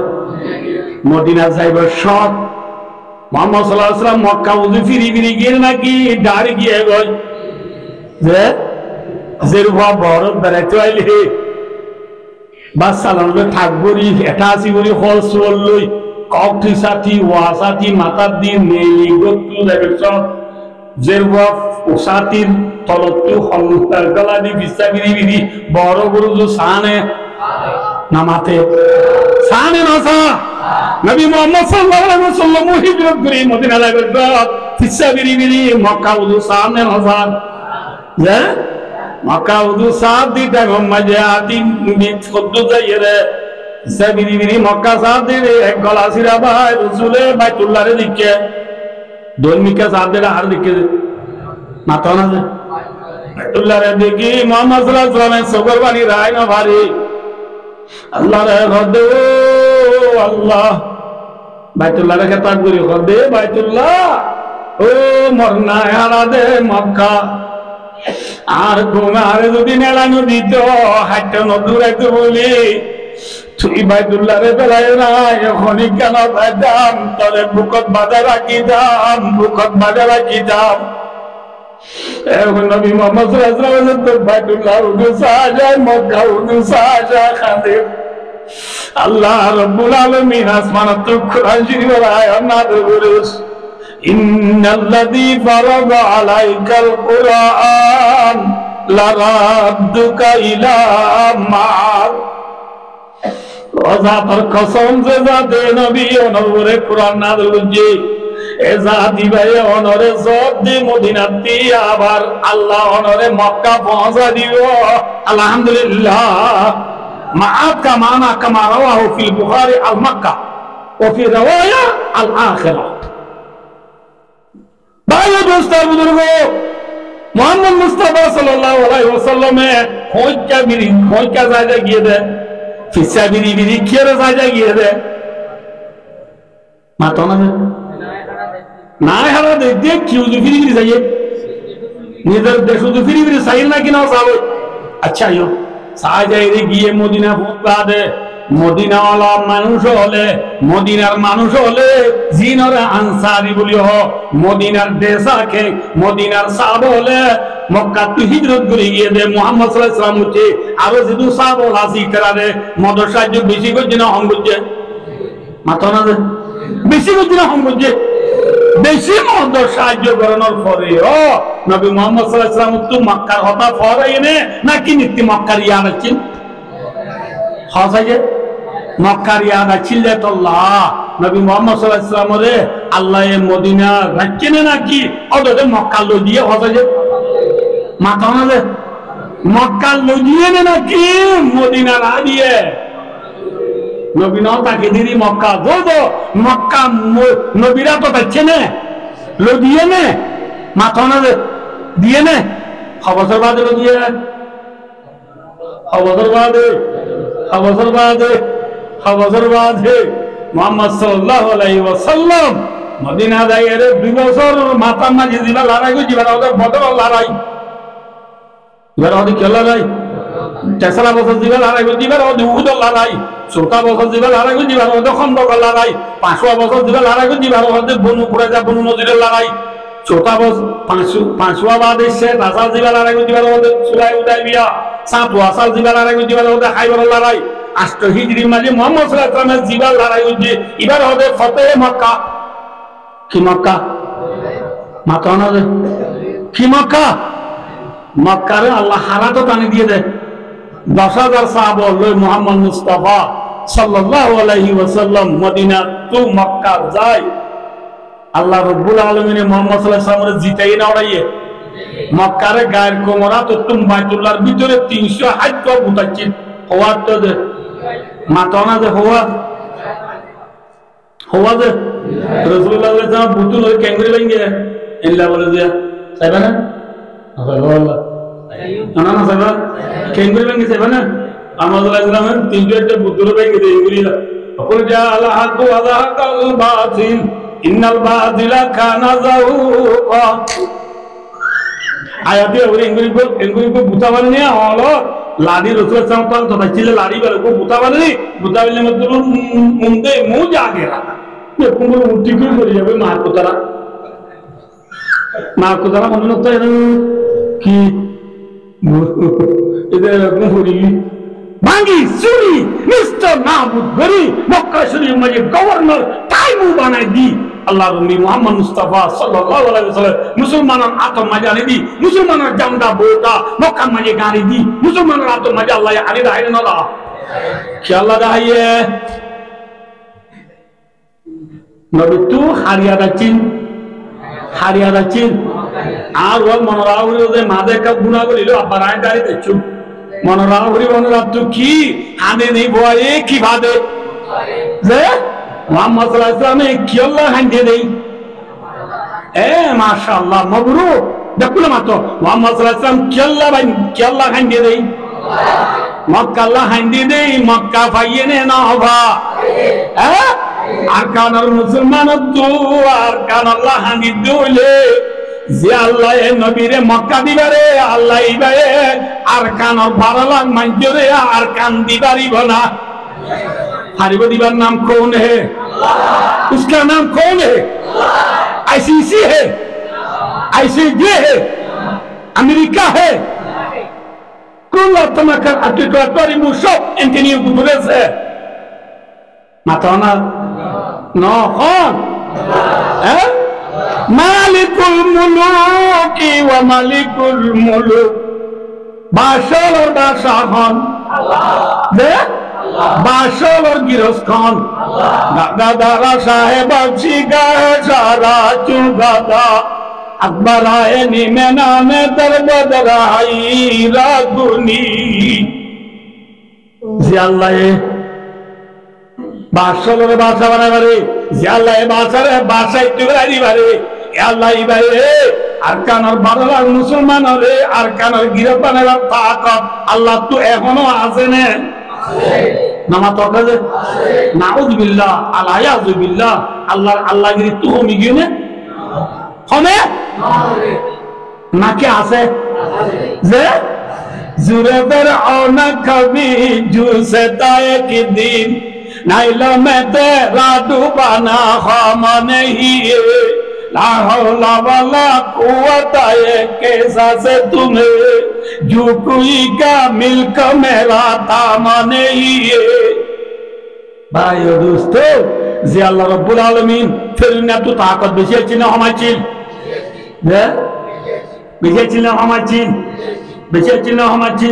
मदीना जाइबो शौक मोहम्मद सल्लल्लाहु अलैहि वसल्लम मक्का उजी फिरी गिर ना की डार गए भाई जे जेरुवा बड़ बेराइते आइले बास सालानो थाकबरी एटा आसी बरी हल सोल लई कौठी साथी वासाथी माता दिन नेली गतु जाइबो जेरुवा उसातिर तलतु हल्लुतार गलादी बिस्ताबिरी बिरी बड़ गुरु जो साने नामाते साने नसा नबी मोहम्मद सल्लल्लाहु अलैहि वसल्लम हिजरत करी मदीना लागल बिस्ताबिरी बिरी मक्का उदु सामने नसा जे मक्का उदु साथ दी टाइम मजे आती बिच खुद जाइए সাবিরি বিরি মক্কা সাদের এক গলা সিরা ভাই রসুলে বাইতুল্লাহর দিকে দৈনিকা সাদের আর দিকে মাথা না যে বাইতুল্লাহর দিকে মুহাম্মদ সাল্লাল্লাহু আলাইহি ওয়াসাল্লামের সবর বাণী রায় না ভারী আল্লাহ রে হদে আল্লাহ বাইতুল্লাহর কে তাকবীর হদে বাইতুল্লাহ ও মরনা হারা দে মক্কা আর তোমার যদি নেলানো দিত হাঁটতে নদুরাইতে বলি তুই বাইতুল্লাহ রে বেলায় না এখনই কেন পাইতাম তবে বুকত বাজা রাখি দাম বুকত বাজা রাখি দাম এখন নবী মুহাম্মদ সাল্লাল্লাহু আলাইহি ওয়াসাল্লাম তো বাইতুল্লাহ উদুসা যায় মক্কা উদুসা যায় খাদির আল্লাহ রাব্বুল আলামিন আসমানত কুরআন শরীফের আয়াত নাযিল করেছে ইন্নাল্লাযী ফারাদা আলাইকাল কুরআন লারাদ্দুকা ইলা মা'আদ ওয়াজাতর কসম যে জাতে নবী অনরে কুরআন নাযিল করেছে এ জাতি ভাই অনরে সব দি মদিনাতে আবার আল্লাহ অনরে মক্কা পৌঁছা দিব আলহামদুলিল্লাহ মা'আদ কা মানা কামা রাওয়াহু ফিল বুখারী আল মক্কা ওয়া ফি রাওয়ায়া আল আখিরাহ ভাইও দোস্তার বুজুর্গ মুহাম্মদ মুস্তাফা সাল্লাল্লাহু আলাইহি ওয়াসাল্লামে খোঁজা জায়গা গিয়ে দেয় ফিসা বিরি বিরি খেয়ে জায়গা গিয়ে দেয় মাথা না হারা দেখতে কিউ ফিরি ফিরি যাইয়ে নিজের দেশ ফিরি ফিরি চাইল না কিনা চালো আচ্ছা ইয়ো সাহায্যে গিয়ে মদিনা ফুটবা দে মদিনাওয়ালা মানুষ হলে মদিনার মানুষ হলে জিনরে আনসারি বলি হ মদিনার দেশাকে মদিনার সাহাব হলে মক্কা তু হিজরত করে গিয়ে দে মুহাম্মদ সাল্লাল্লাহু আলাইহি ওয়াসাল্লাম হচ্ছে আরো যদি সাহাব হাসি করারে মদর সাহায্য বেশি করছে না হম করছে মাথা না বেশি করছে না হম করছে বেশি মদর সাহায্য করানোর পরে ও নবী মুহাম্মদ সাল্লাল্লাহু আলাইহি ওয়াসাল্লাম তো মক্কার হতা ফর এনে নাকি নিত্য মক্কার ইয়াদ আছেন হাসাজে মক্কার ইয়াদ আছিলে তো আল্লাহ নবী মুহাম্মদ সাল্লাল্লাহু আলাইহি ওয়াসাল্লাম রে আল্লাহ এ মদিনা রাখছেন নাকি ওদের মক্কা লজিয়ে হাসাজে মাথা না যে মক্কা লজিয়ে নাকি মদিনা না দিয়ে নবী নাও তাকে দিদি মক্কা দো মক্কা নবীরা তো যাচ্ছে না লজিয়ে নে মাথা না যে দিয়ে নে খবর বাদে লজিয়ে খবর বাদে মুহাম্মদ সাল্লাল্লাহু আলাইহি ওয়াসাল্লাম মদিনা দায়ের 2 বছর মাথা মাঝে দিবা লড়াই গো দিবা ওদের বদর লড়াই এবার ওদের কি লড়াই 4 বছর দিবা লড়াই গো দিবা ওদের উহুদ লড়াই 14 বছর দিবা লড়াই গো দিবা ওদের খন্দক লড়াই 5 বছর দিবা লড়াই গো দিবা ওদের বনু কুরাইজা বনু নজিরের লড়াই 14 বছর 5 বাদে সে 10 দিবা লড়াই গো দিবা ওদের সুলাই উদাইবিয়া 7 সাল দিবা লড়াই গো দিবা ওদের খাইবার লড়াই 8 হিজরি মাঝে মুহাম্মদ সাল্লাল্লাহু আলাইহি ওয়াসাল্লামের জিবা লড়াই হচ্ছে এবার ওদের ফতেহ মক্কা কি মক্কা মাথা না কি মক্কা মক্কারে আল্লাহ হারাতো টানি দিয়ে দেয় 10,000 সাহাবা লই মুহাম্মদ মুস্তাফা সাল্লাল্লাহু আলাইহি ওয়াসাল্লাম মদিনা টু মক্কা যায় আল্লাহ রাব্বুল আলামিন মুহাম্মদ সাল্লাল্লাহু আলাইহি ওয়াসাল্লাম জিতাই না উড়াইয়ে মক্কারে গায়ের কোমরা তো তুম বাইতুল্লাহর ভিতরে 300 হাত তো বুতাচ্ছি হওয়া তো দে মাথা না যে হওয়া যে রাসূলুল্লাহ সাল্লাল্লাহু আলাইহি ওয়াসাল্লাম বুতুল ওই ক্যাঙ্গুরি ভেঙে ইল্লা বলে দিয়া সাইবা না আল্লাহ না না সাইবা ক্যাঙ্গুরি ভেঙে সাইবা না আমাদের ইসলামের 300টা বুতুল ভেঙে দিয়ে ইংলিলা অকল জা আল হক ওয়া যাহাকাল বাতিল ইন্নাল বাতিলা কানা যাহুকা আয়াতে ওরে ইংলিশ বুতা বানিয়ে হলো লাড়ি রসুল সাল্লাল্লাহু আলাইহি ওয়াসাল্লাম ছিল লাড়ি বলে কো বুতা বানি বুতা বলে মত মুंदे मुंह जागे रहा ये कुंगल उठी क्यों कर जावे मार को तरह মনে হতো কি এদের মুহুরি ভাঙ্গি চুরি মিস্টার মাহমুদ গরি মক্কা শরীফ মাঝে গভর্নর টাইমু বানাই দি আল্লাহর নবী মুহাম্মদ মুস্তাফা সাল্লাল্লাহু আলাইহি ওয়াসাল্লাম মুসলমানের আতো মাজানি দি মুসলমানের জামদা বোটা মক্কা মাঝে গাড়ি দি মুসলমানের আতো মাজা আল্লাহ আলী রাহিন না কি আল্লাহ দাইয়ে নবী তু হারিয়া দাচিন আর ওর মনোরাউরে মাঝে একটা গুনাহ করিল আবার আয় গাড়ি দেখছু মনোরা হরি মনোরা তো কি হানে নেই ভয়ে কি ভাবে যে মোহাম্মদ সাল্লাল্লাহু আলাইহি ওয়াসাল্লামে কি আল্লাহ হাঁটে দেই মাশাআল্লাহ মাবরুক দেখুন মাত্র মোহাম্মদ সাল্লাল্লাহু আলাইহি ওয়াসাল্লাম কি আল্লাহ হাঁটে দেই মক্কা আল্লাহ হাঁটে দেই মক্কা পাইয়ে না হবা আর কানার মুসলমান তো আর কান আল্লাহ হাঁটে দইলে যে আল্লাহ নবীরে মক্কা দিবারে আল্লাহ ইবারে আর কানর ভাড়ালাং মাঞ্জরে আর কান দিবারিব না হারিব দিবার নাম कौन है उसका नाम कौन है आईसीसी है आईसीजे है अमेरिका है कौन तमाकर अतिक्राtori मुसब एंटोनियो गुतरेस है माताना no कौन मालिकुल मुलूकी व मालिकुल मुलूक बादशाह और बादशाह खान दे बादशाह और गिरस्तान गादारा साहेब अच्छी गारा चुगादा अकबर आए निमे नामे दरबदराई रागुनी जियाल्लाह बादशाह और बादशाह बने बारे जियाल्लाह बादशाह बादशाह इतने दी बारे আল্লাহ ইবারে আরকানের বারলার মুসলমান হলে আরকানের গিরফতানের তাকত আল্লাহ তো এখনো আছে না নামা তকাজে নাউযুবিল্লাহ আলায়াযুবিল্লাহ আল্লাহ গিরি তো মিগিনে হবে নাকি আছে যে জুরে ফিরআউনা কবি জুসতা এক দিন নাইলা মে তেরা ডুবানা খাম नहीं ला हौला वाला कुव्वत कैसा से तुम्हें जो कोई का मिल्क मेरा थाम नहीं है भाइयों दोस्तों जे अल्लाह रब्बुल आलमीन फिर ने तो ताकत बेचे चिन्ह हमारी है बेचे चिन्ह हमारी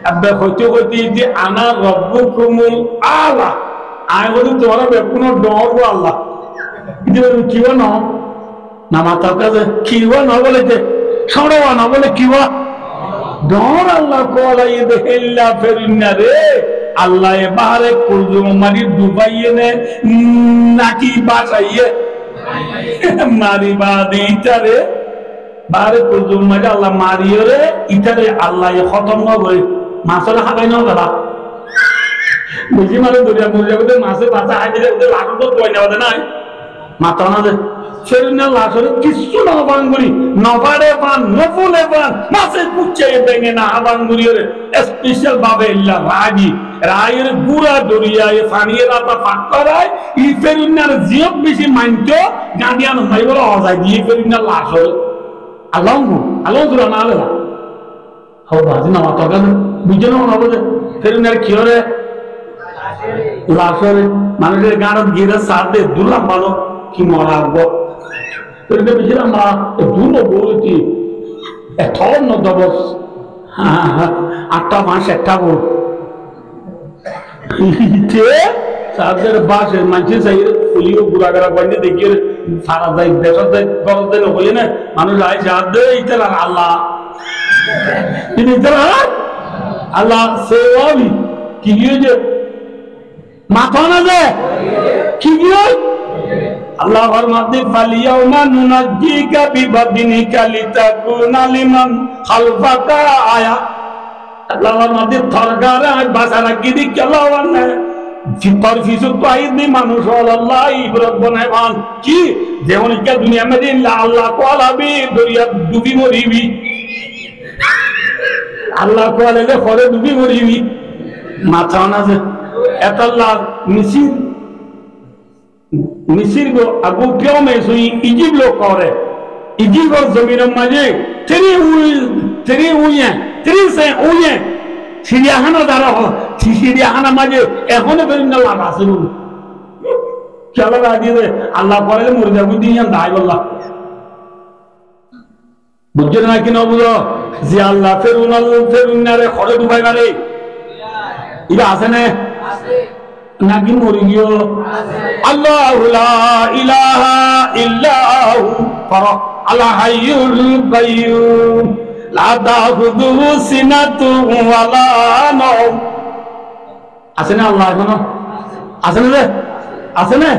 अब होते होते ये आना रब्बुकुमुल आला आए वो तो तुम्हारा बेकुनो डॉर वो अल्लाह इधर क्यों ना नामा ताकत किवा ना बोले थे छोड़वा ना बोले किवा डॉर अल्लाह को अल्लाह ये देहिल्ला फिर नरे अल्लाह ये बाहर कुल्लू मरी दुबई ने नाकी बासाइये मारी बादी इतरे बाहर कुल्लू मरी अल्लाह मारियो रे इतरे अल्लाह ये खत्म ना बोले मासोला हकाई ना बोला मुझे मारे दुनिया मुझे बोले मासे बासा है मुझे बोले लाखों तो कोई नहीं बोले ना माता ना दे फिरने लाशों किस्सू ना बांगुरी नवाड़े बांग नफुले बांग मासे कुच्चे देंगे ना बांगुरी रे स्पेशल बाबे इल्ला रायर पूरा दुनिया ये फानिये राता फक्कर है ये फिरने जियब बिशी मांचो गांडियान भाई बोला हो जाए ये फिरने लाशों अलाउंग सुरा ना ले हो बाजी ना माता का बुझे ना बोले फिरने क्यों रे लाशों माने गांड गिरा साथ दे दूल्हा मानो कि मरा गो फिर बिजरा मा दूनो बोलती एथोन न दबस आटा मास एकटा बोल इते सादर बास मानछि सही पुलियो गुरागरा बन्ने देखिए सारा दाई देशत दाई गलत दे होय ना मानुष आइ जात दे इतला अल्लाह इन इतला अल्लाह सेवावी कि ये जे माथा ना दे कि ये अल्लाह फरमाते फलियौमा नुनज्जीका बिबदनिका लिताकुना लिमन खल्फका आया अल्लाह फरमाते थरगारा बासारा गिदी केलावने जिपर फिसु ताइद में मानुष अल्लाह इब्रत बनाएवान कि जेवन के दुनिया में दिन अल्लाह को अलाबी दुनिया डूबी मरीबी अल्लाह को अलेले खरे डूबी मरीबी माथा ना से एतल्ला मिसिर को अगु क्यों में सुई इजिप्ट लोग करे इजिप्ट और जमीन मजे तेरी से उये सीरियाखाना दारा हो सीरियाखाना मजे एखोने फिर इन्ना लाभ हासिल हो क्या लगा दिए अल्लाह करे मुर्दा बुद्धि यहाँ दाई बल्ला बुझे ना कि ना बुझो जी अल्लाह फिर उन्नारे खड़े दुबाई मारे इधर आसे ने नागिन मोरियो अल्लाह ला इलाहा इल्लाहु फर अल हय्युल कय्यूम লা তাখুযুহু সিনাতুন ওয়ালা নাওম। আছে না আল্লাহ এখনো? আছে না রে? আছে না?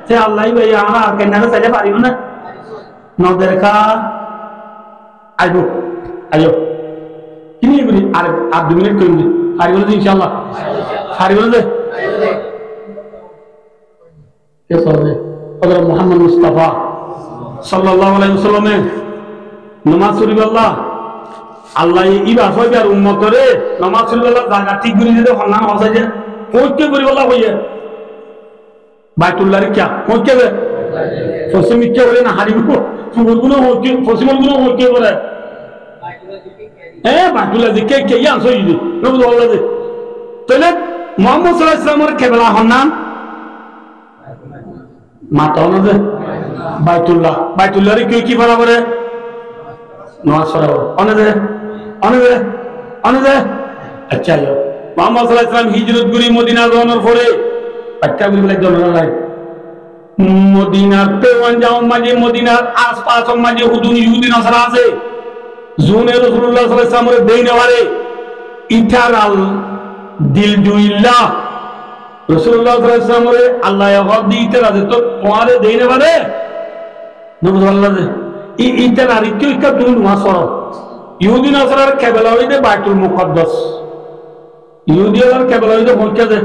সে আল্লাহই ভাই আমরা আর কেন চাইতে পারিব না? নদের কা আইবো আইও কিনি বলি আর 2 মিনিট কইম দি পারিব না ইনশাআল্লাহ পারিব না কে সবে হযরত মুহাম্মদ মুস্তাফা সাল্লাল্লাহু আলাইহি ওয়াসাল্লামে নামাজ শরীফ আল্লাহ ইবা সবার উম্মতরে নামাজ শরীফ জায়গা ঠিক করে দিতে হন্না হসাই যে কইতে করি বলা হইয়া বাইতুল্লাহর কি কইতে বে পশ্চিম কি বলে না হারিব ফুলগুলো হইতে পশ্চিমগুলো হইতে বলে বাইতুল্লাহ যে কে ইয়া সই দি নবু বলা যে তাহলে মুহাম্মদ সাল্লাল্লাহু আলাইহি ওয়াসাল্লামের কিবলা হন্না মাতা না যে বাইতুল্লাহর কি বরাবরে নামাজ পড়াবো অনেদে আচ্ছা মুহাম্মদ সাল্লাল্লাহু আলাইহি ওয়াসাল্লাম হিজরত করে মদিনা যাওয়ার পরে একটা বলে জনরা নাই মদিনার পেওয়ান যাও মাঝে মদিনার আশপাশ মাঝে হুদুন ইহুদি নাসারা আছে জুনে রাসূলুল্লাহ সাল্লাল্লাহু আলাইহি ওয়াসাল্লামের দেইনওয়ারে ইতারাল দিল দুইল্লাহ রাসূলুল্লাহ সাল্লাল্লাহু আলাইহি ওয়াসাল্লামের আল্লাহ হক দিতে রাজে তো তোমারে দেইনওয়ারে নবী আল্লাহ ইতার আর কি একটা দুই মাস পর ইহুদি নাসারার কেবলা হইতে বাইতুল মুকদ্দাস ইহুদিয়ার কেবলা হইতে পৌঁছে যায়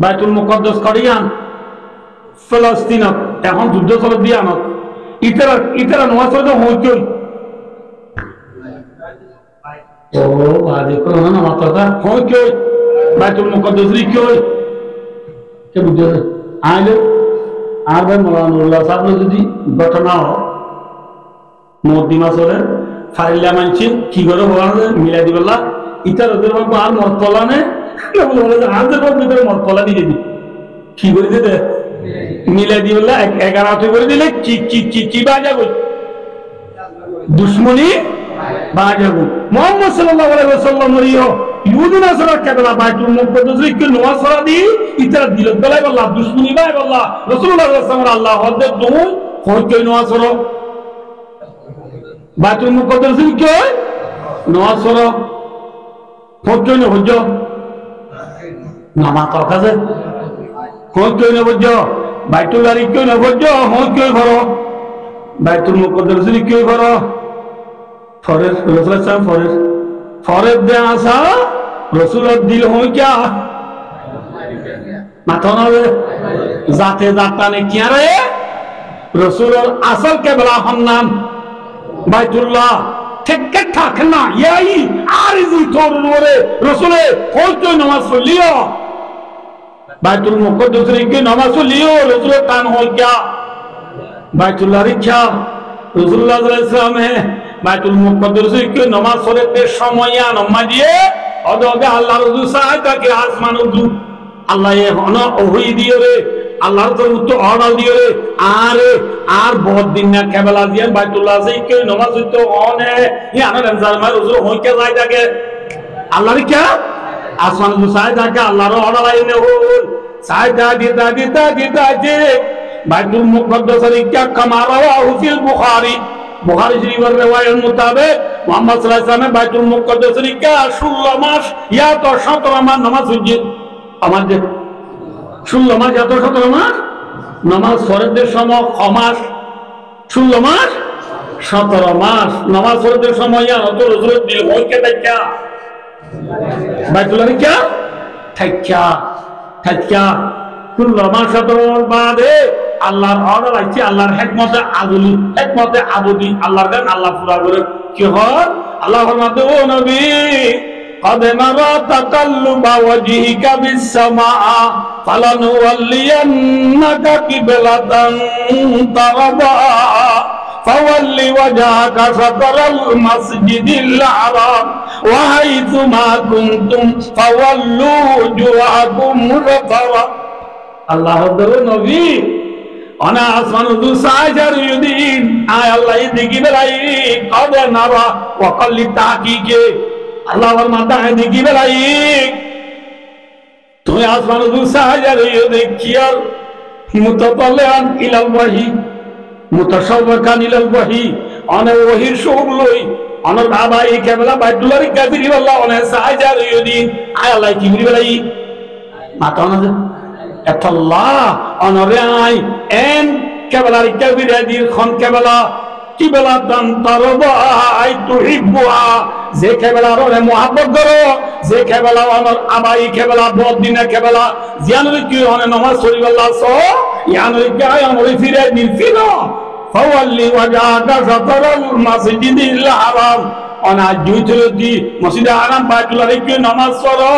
বাইতুল মুকদ্দাস করিয়ান ফিলিস্তিন এখন যুদ্ধ চলে দিয়ে আনত ইতারা নামাজ পড়তে হইতে ও আদি কোন না মাত্রা হইতে বাইতুল মুকদ্দাস কি হই কে বুঝে আইলো আর ভাই মাওলানা সাহেব যদি ঘটনা মদিনা চলে ফাইলা মানছি কি করে বলা মিলা দিবলা ইতার ওদের বাবা আর মরতলা নে বলে আমাদের বাবা ভিতরে মরতলা দিয়ে দিবি কি করে দিতে মিলা দিবলা 11 করে দিলে কি বাজাবো দুশমনি বাজাবো মুহাম্মদ সাল্লাল্লাহু আলাইহি ওয়াসাল্লাম রিও ইহুদি নাসারা কেবলা বাইতুল মুকদ্দাস কে নামাজ পড়া দি ইতার দিলত গলাই বল্লা দুশমনি বাই বল্লা রাসূলুল্লাহ সাল্লাল্লাহু আলাইহি ওয়াসাল্লাম আল্লাহ হদ্দে দুই কই কই নামাজ পড়ো বাইতুল মুকদ্দাস কি হয় নামাজ পড়ো কই না হজ্জ নামাজ পড়া কাজে কই না হজ্জ বাইতুল আরি কই না হজ্জ কই করো বাইতুল মুকদ্দাস কি করো ফরজ রাসূল সাল্লাল্লাহু ফরজ দে আসা রাসূলের দিল হয় কি মাথা না জাতে জাতানে কি আরে রাসূলের আসল কেবলা হন্নাম বাইতুল্লাহ ঠিক ঠাক না ইয়াই আরজি তোর ওরে রাসূলে কইতো নামাজ পড়লিও বাইতুল মুকদ্দাস কে নামাজ পড়লিও রাসূল কান হয় কি বাইতুল্লাহ রিখা রাসূলুল্লাহ সাল্লাল্লাহু আলাইহি ওয়াসাল্লাম বাইতুল মুকদ্দাস কে নামাজ পড়তে সময় নামাজ দিয়ে অদবে আল্লাহ রাসূল সাহায্যকে আসমান উদু আল্লাহ এ হনা ওহি দিও রে আল্লাহর তো উত্তর অর্ডার দিও রে আর বহুত দিন না কেবলা দিয়ে বাইতুল্লাহ কে নামাজ হইতো অনে ইয়ানা রমজান রাসূল হইকে যায় থাকে আল্লাহর কি আসমান উদু সাহায্যকে আল্লাহর অর্ডার আইনে হল সাহায্য দিতা যে বাইতুল মুকদ্দাস কে কামা রাওয়াহু ফিল বুখারী শরীফের riwayat মোতাবেক মুহাম্মদ সাল্লাল্লাহু আলাইহি ওয়াসাল্লাম বাইতুল মুকদ্দাস কে 16 মাস ইয়া তো 17 মাস নামাজ হইছে আমাদের 16 মাস ইয়া তো 17 মাস নামাজ ফরজের সময় মাস 16 মাস 17 মাস নামাজ ফরজের সময় ইয়া তো রাসূলের দিল হইকে দেখা বাইতুল্লাহ কে থাকা 16 মাস 17 বাদে আল্লাহর অর্ডার আইছে আল্লাহর হিকমতে আবুদি আল্লাহর গান আল্লাহ পুরা করে কি হয় আল্লাহ ফরমাতে ও নবী قد نرى تقلب وجهك بالسماء فلنولينك قبلة ترضاها فول وجهك شطر المسجد الحرام وحيثما كنتم فولوا وجوهكم شطره الله নবী أنا أسمع ساجر يدين آي الله يديكي بلاي قد نرى وقل للتحقيق الله فرماتا है देखी بلاي तुम्हें आसमान साजर يديكي متطلعا إلى الوحي متشوقا إلى الوحي أنا وحي شغلي অনর বাবা এই কেবলা বাইতুল্লাহর কাফিরি আল্লাহ অনে সাহায্য ইউদি আয় আল্লাহ কি বলি বলাই মাতা অনজ এতল্লাহ অনরে আই এন কেবলার কাফিরি দির খন কেবলা কিবলা দান তারবা আই তুহিবুহা যে কেবলা রে মুহাব্বত করো যে কেবলা অনর আবাই কেবলা বদিনা কেবলা জিয়ানুল কি অনে নামাজ পড়ি আল্লাহ সো ইয়ানুল কাই অনরে ফিরে দিন ফিরো ফাওয়াল্লি ওয়াজহাকা শাতরাল মাসজিদিল হারাম অনা জুইতুলতি মসজিদে হারাম বাইতুল্লাহ কি নামাজ পড়ো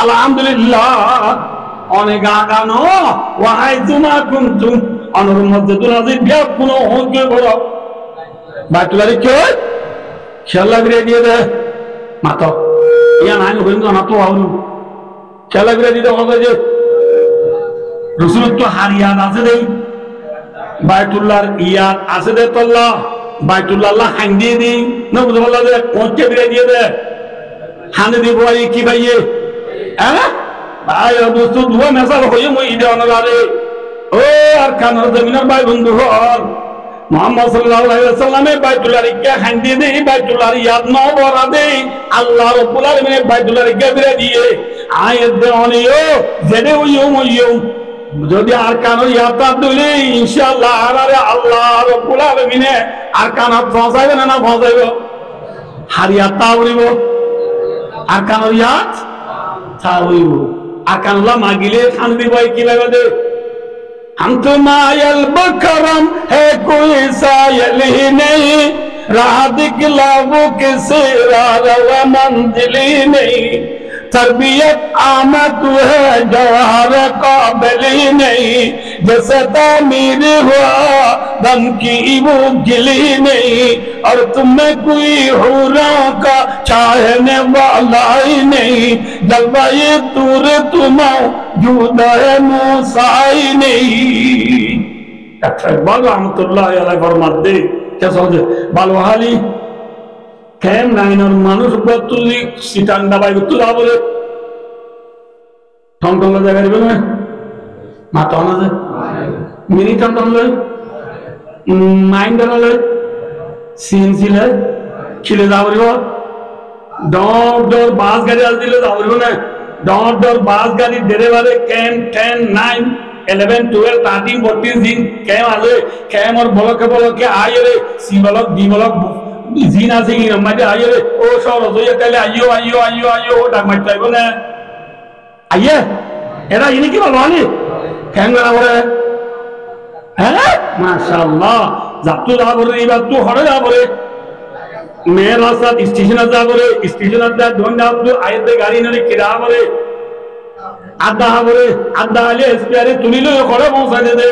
আলহামদুলিল্লাহ অনেক আগানো ওয়াহাই তুমা কুনতুম অনর মসজিদুল আজিজ বিয়া কোনো হকে বড় বাইতুল্লাহ কি খেলা করে দিয়ে দে মাতো ইয়া নাই হইন না তো আউন খেলা করে দিতে হবে যে রাসূল তো হারিয়াত আছে দেই বাইতুল্লাহর ইয়াদ আছে দে তোল্লা বাইতুল্লাহ হান দিয়ে দি না বুঝে বললা যে কোচে দিয়ে দিয়ে দে হানে দিব এই কি ভাইয়ে হ্যাঁ ভাই দোস্ত দুয়া মেসাল হয়ে মই ইদে অনলারে ও আর কানার জমিনের ভাই বন্ধু হল মুহাম্মদ সাল্লাল্লাহু আলাইহি ওয়াসাল্লামে বাইতুল্লাহর কে হান দিয়ে দে বাইতুল্লাহর ইয়াদ ন বরা দে আল্লাহ রাব্বুল আলামিন বাইতুল্লাহর কে বিরে দিয়ে আয়াত দে অনিও জেনে ওইও মইও যদি আর কানো ইয়াতা দিলে ইনশাআল্লাহ আরে আল্লাহ রাব্বুল আলামিন আর কানা পৌঁছাইবে না পৌঁছাইবে হারিয়া তাওরিব আর কানো ইয়াত তাওরিব আর কানলা মাগিলে খান দিব কি লাগবে দে हम तुम्हायल बकरम है कोई सायल ही नहीं राह दिखलाओ किसे राह मंजिल ही नहीं तरबियत आमद है जवाहर काबिल ही नहीं जैसे तामीर हुआ दम की वो गिली नहीं और तुम्हें कोई हुरों का चाहने वाला ही नहीं जलवा ये दूर तुम्हां जुदा है मूसा ही नहीं अच्छा बाल रहमतुल्लाह अलैहि फरमाते क्या समझे बालवाली কেম নাই না মানুষ তুলি সিটান দাবাই তুই যা বলে টন টন জায়গা দিবে না মাথা না যে মিনি টন টন লই মাইন্ড না লই সিএনসি লই খিলে যা বলিব ডর ডর বাস গাড়ি আজ দিলে যা বলিব না ডর ডর বাস গাড়ি ড্রাইভারে কেম 10 9 11 12 13 14 দিন কেম আলে কেম আর বলকে আয় রে সি বলক ডি বলক জিনা সিং মাঝে আইয়ে ও সরো তো তাহলে আইও আইও আইও আইও ডাক মারতে আইবো না আইয়ে এরা ইনি কি বলবো আনি কেঙ্গা বলে হ্যাঁ মাশাআল্লাহ যাতু যা বলে এবার তো হরে যা বলে মেয়ের রাস্তা স্টেশনে যা বলে স্টেশনে যা ধন্যা তো আইতে গাড়ি নলে কিরা বলে আদা আলে স্পেয়ারে তুলিলো করে পৌঁছাতে দে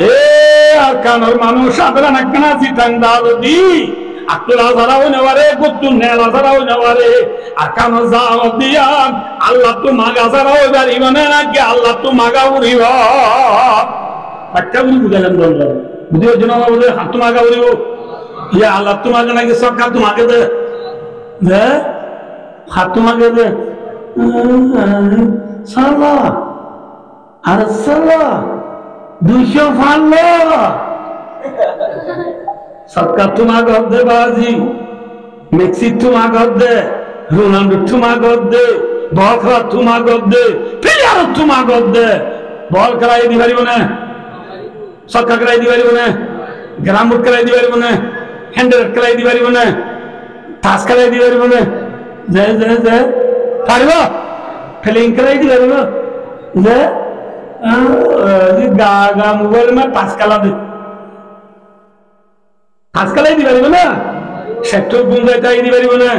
এ আর কানার মানুষ সাধারণ একখানা চিতাং দাল দি আতুলা সারাও নেওয়ারে গুত্তু নেলা সারাও নেওয়ারে আর কানার জাল দিয়া আল্লাহ তো মাগা সারাও বাড়ি মানে নাকি আল্লাহ তো মাগা উড়িব বাচ্চা বুঝি বুঝালাম দল বুঝিও জন বলে হাত মাগা উড়িব ইয়া আল্লাহ তো মাগা নাকি সরকার তো মাগে দে হ্যাঁ হাত মাগে দে সালা আর সালা 200 ফাললো সরকার তোমা গদ্দে বাজি মেক্সি তোমা গদ্দে রোনাল্ডো তোমা গদ্দে বল খেলা তোমা গদ্দে প্লেয়ার তোমা গদ্দে বল খেলাই দি পারিব না সরকার খেলাই দি পারিব না গ্রাম বোর্ড খেলাই দি পারিব না হ্যান্ডেল খেলাই দি পারিব না তাস খেলাই দি পারিব না যে যে যে পারিব ফিলিং খেলাই দি পারিব যে গাগা মোবাইল में পাঁচকালা দে পাঁচকালাই দি পারিব না সেক্টর গুঞ্জাইতাই দি পারিব না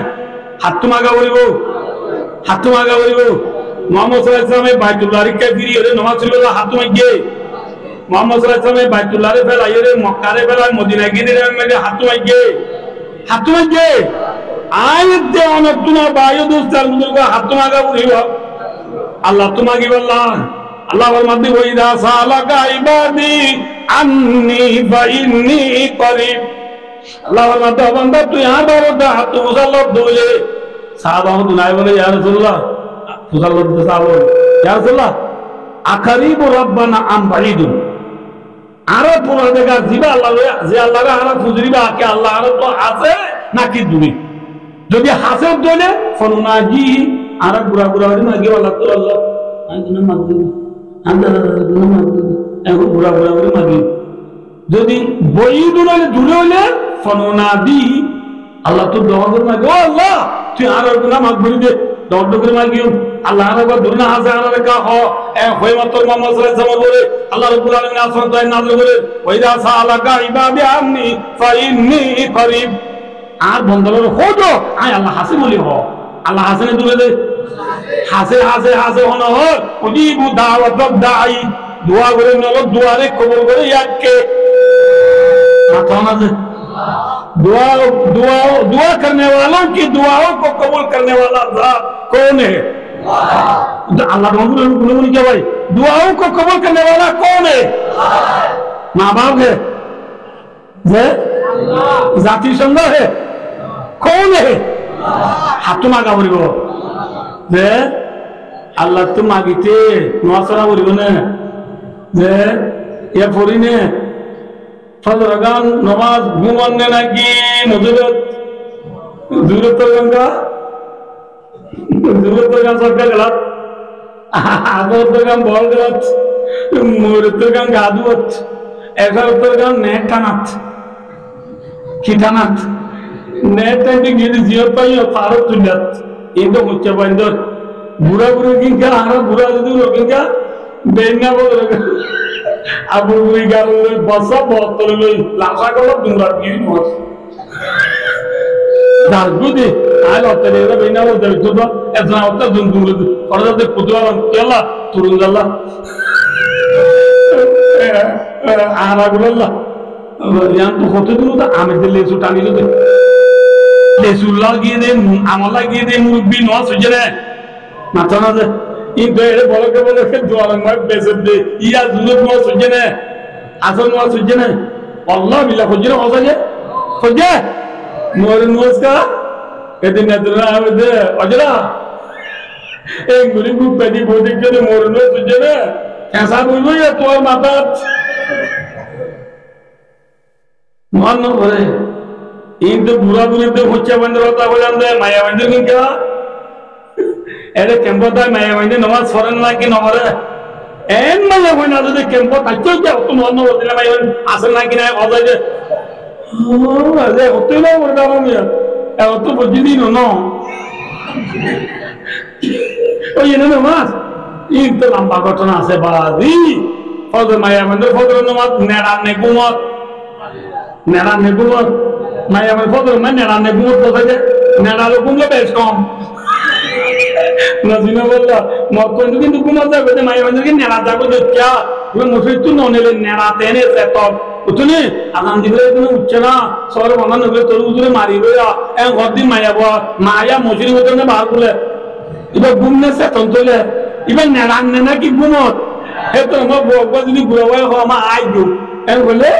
হাত মাগা বলিব হাত মাগা বলিব মুহাম্মদ সাল্লাল্লাহু আলাইহি ওয়াসাল্লাম বাইতুল্লাহর কে ফিরি রে নামাজ ছিল হাত মাগিয়ে মুহাম্মদ সাল্লাল্লাহু আলাইহি ওয়াসাল্লাম বাইতুল্লাহর ফেলাই রে মক্কা রে ফেলাই মদিনা গিয়ে রে মেরে হাত মাগিয়ে আয়াত দে অনেক তোমার বায়ু দোস্তার মুদুর হাত মাগা বলিব আল্লাহ তোমাগি বললাম আল্লাহ ফরমাতে ওয়াইদা সালাকা ইবাদি আন্নী ফাইন্নী করিব আল্লাহ ফরমাতে বান্দা তুই আবার হাত মুসাল্লাত দলে সাহাবা দুনাই বলে ইয়া রাসূলুল্লাহ মুসাল্লাত সাহাবা ইয়া রাসূলুল্লাহ আকারিবু রাব্বানা আম বাঈদুন আরো পুরো দেখা দিবা আল্লাহ যে আল্লাহ আরো ফুজরিবা কে আল্লাহ আরো তো আছে নাকি দূরে যদি হাসের দলে ফনুনাজি আর বুড়া বুড়া হয়ে মাগি আল্লাহ তো আল্লাহ আমি মাগি আমি মাগি এখন বুড়া বুড়া হয়ে মাগি যদি বই দূরে দূরে হইলে ফনুনাদি আল্লাহ তো দোয়া করে মাগি ও আল্লাহ তুই আর গুনাহ মাফ করে দে দোয়া করে মাগিও আল্লাহ রাব্বুল দুরনা হাসে আলাদা কা হ এ হয় মত মুহাম্মদ সাল্লাল্লাহু আলাইহি ওয়াসাল্লাম বলে আল্লাহ রাব্বুল আলামিন আসমান তাই নাযিল করে ওয়াইদা সালাকা ইবাদি আমনি ফাইন্নী করিব আর বন্ধলের হোজো আয় আল্লাহ হাসে বলি হ আল্লাহ হাসেনে দূরে দে হাসে হাসে হাসে হন হ উজিবু দাওয়াত দাই দোয়া করে নল দোয়ারে কবুল করে ইয়াকে মাথা না দে दुआ दुआ दुआ करने वालों की दुआओं को कबूल करने वाला ज़ात कौन है अल्लाह बोल क्या भाई दुआओं को कबूल करने वाला कौन है माँ बाप है जाति संघ है कौन है हाथ तो मांगा बोलिब जे अल्लाह तो मागिते नवासरा बोलिब ने जे ये फरी ने फजरगान नमाज घुमाने नाकी मुजरत जरूरत गंगा सरकार गलत आदर गान बॉल गलत मुहूर्त गान गादुत एगारत गान नेट टानात किटानात नेट टाइम गिर जियो पाई पारो तुल्यात इंदो मुच्चे बंदर बुरा बुरा किंका आरा बुरा जदू किंका बेन्ना बोल আবু বুই গালে বসা বতল লই লাসা গলো দুরা গিরি নস দারগুদি আলো তলে বেনা ও দে তো এজনা অত দুন্দুল করতে পুতুয়া কেলা তুরুঙ্গালা আরা গুলা ইয়ান তো কত দূর তো আমি দিলে সুটানি দে লেসুল্লাহ গিয়ে দে আমলা গিয়ে দে মুরব্বি নস হজরে মাথা না দে इन तो ये बोलो के द्वारा मैं बेचत दे या जुलूम में सुझने असल में सुझने अल्लाह बिल्ला खुजने हो सके खुजे मोर नोस का कहते नजरा है दे अजरा एक गुरी को पेडी बोले के मोर नोस सुझने कैसा बोलो ये तो माता मान न बोले इन तो बुरा बुरे तो मुच्चा बंद होता हो जाते माया बंद क्या এরে কেম্পো তাই মায়া বাইনে নমাজ পড়েন না কি নবরে এন মায়া হই না যদি কেম্পো তাইতো যাও তো মন বদিনা মায়া আসল না কি না কথা যে ও আরে হতে না ওর দাম মিয়া এ তো বুঝিনি নো ওই না নমাজ এই তো লম্বা ঘটনা আছে বাদি ফজর মায়া বাইনে ফজর নমাজ নেড়া নে গুমত মায়া বাইনে ফজর মানে নেড়া নে গুমত কথা যে নেড়া লো গুমলে বেশ কম नजीना बोला मौकों तो किंतु कुमार जागो तो माये बंदर के नेरा जागो तो क्या वो मुझे तो नौने ले नेरा तेने से तो उतने आनंद दिवरे तो उच्चना सौर वंदन नगरे तो उतने मारी बोया ऐं गद्दी माया बोया माया मुझे नहीं उतने बाहर बोले इबे घूमने से तंतुले इबे नेरा नेना की घूमत है तो हम बोगवा जिनी बुरावा हो हम आई जो ऐं बोले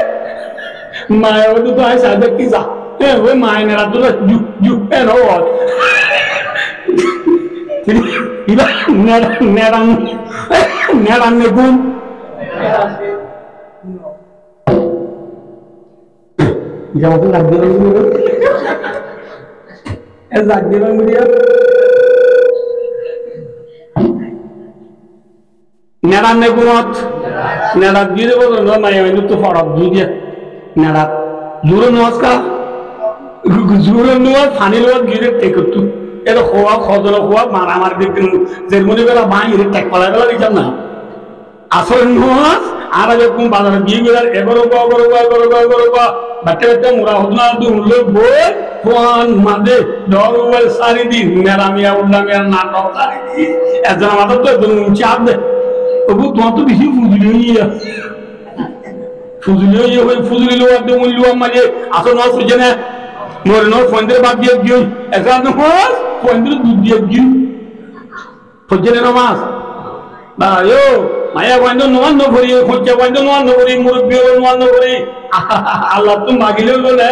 माया वो तो आई सादे किसा है वो माया नेरा तो जु जु है ना वो इबा नेरang negum jangan tuh lagi dulu lagi dulu dia nerang negumot nerang gini bodoh nggak maya itu tuh farad dia nerang jurun nuaska jurun nuas fani luat gini tekut tuh এটা খোয়া খজল খোয়া মারামার দিন জেরমনি বেলা বাইরে টেক পালা বেলা দিতাম না আসল নস আর যখন বাজারে গিয়ে গেলার এগরো বাটে বাটে মুরা হদনা দু উল্লে বই কোন মাদে দরওয়াল সারি দিন মেরামিয়া উল্লামিয়া নাটক সারি দিন এজন মাদক তো একজন চাপ দে ওগো তো তো বেশি ফুজুলি হই ফুজুলি লোক দে মূল্য আমারে আসল নস বুঝেনা মোর নস ফন্দের বাদ দিয়ে গিয়ে এজন নস ফন্দের দুধ দিয়ে গিয়ে ফুজেনা নামাজ বা yo maya wando nuan no bori khojja wando nuan no bori murubbi nuan no bori Allah tu magile bole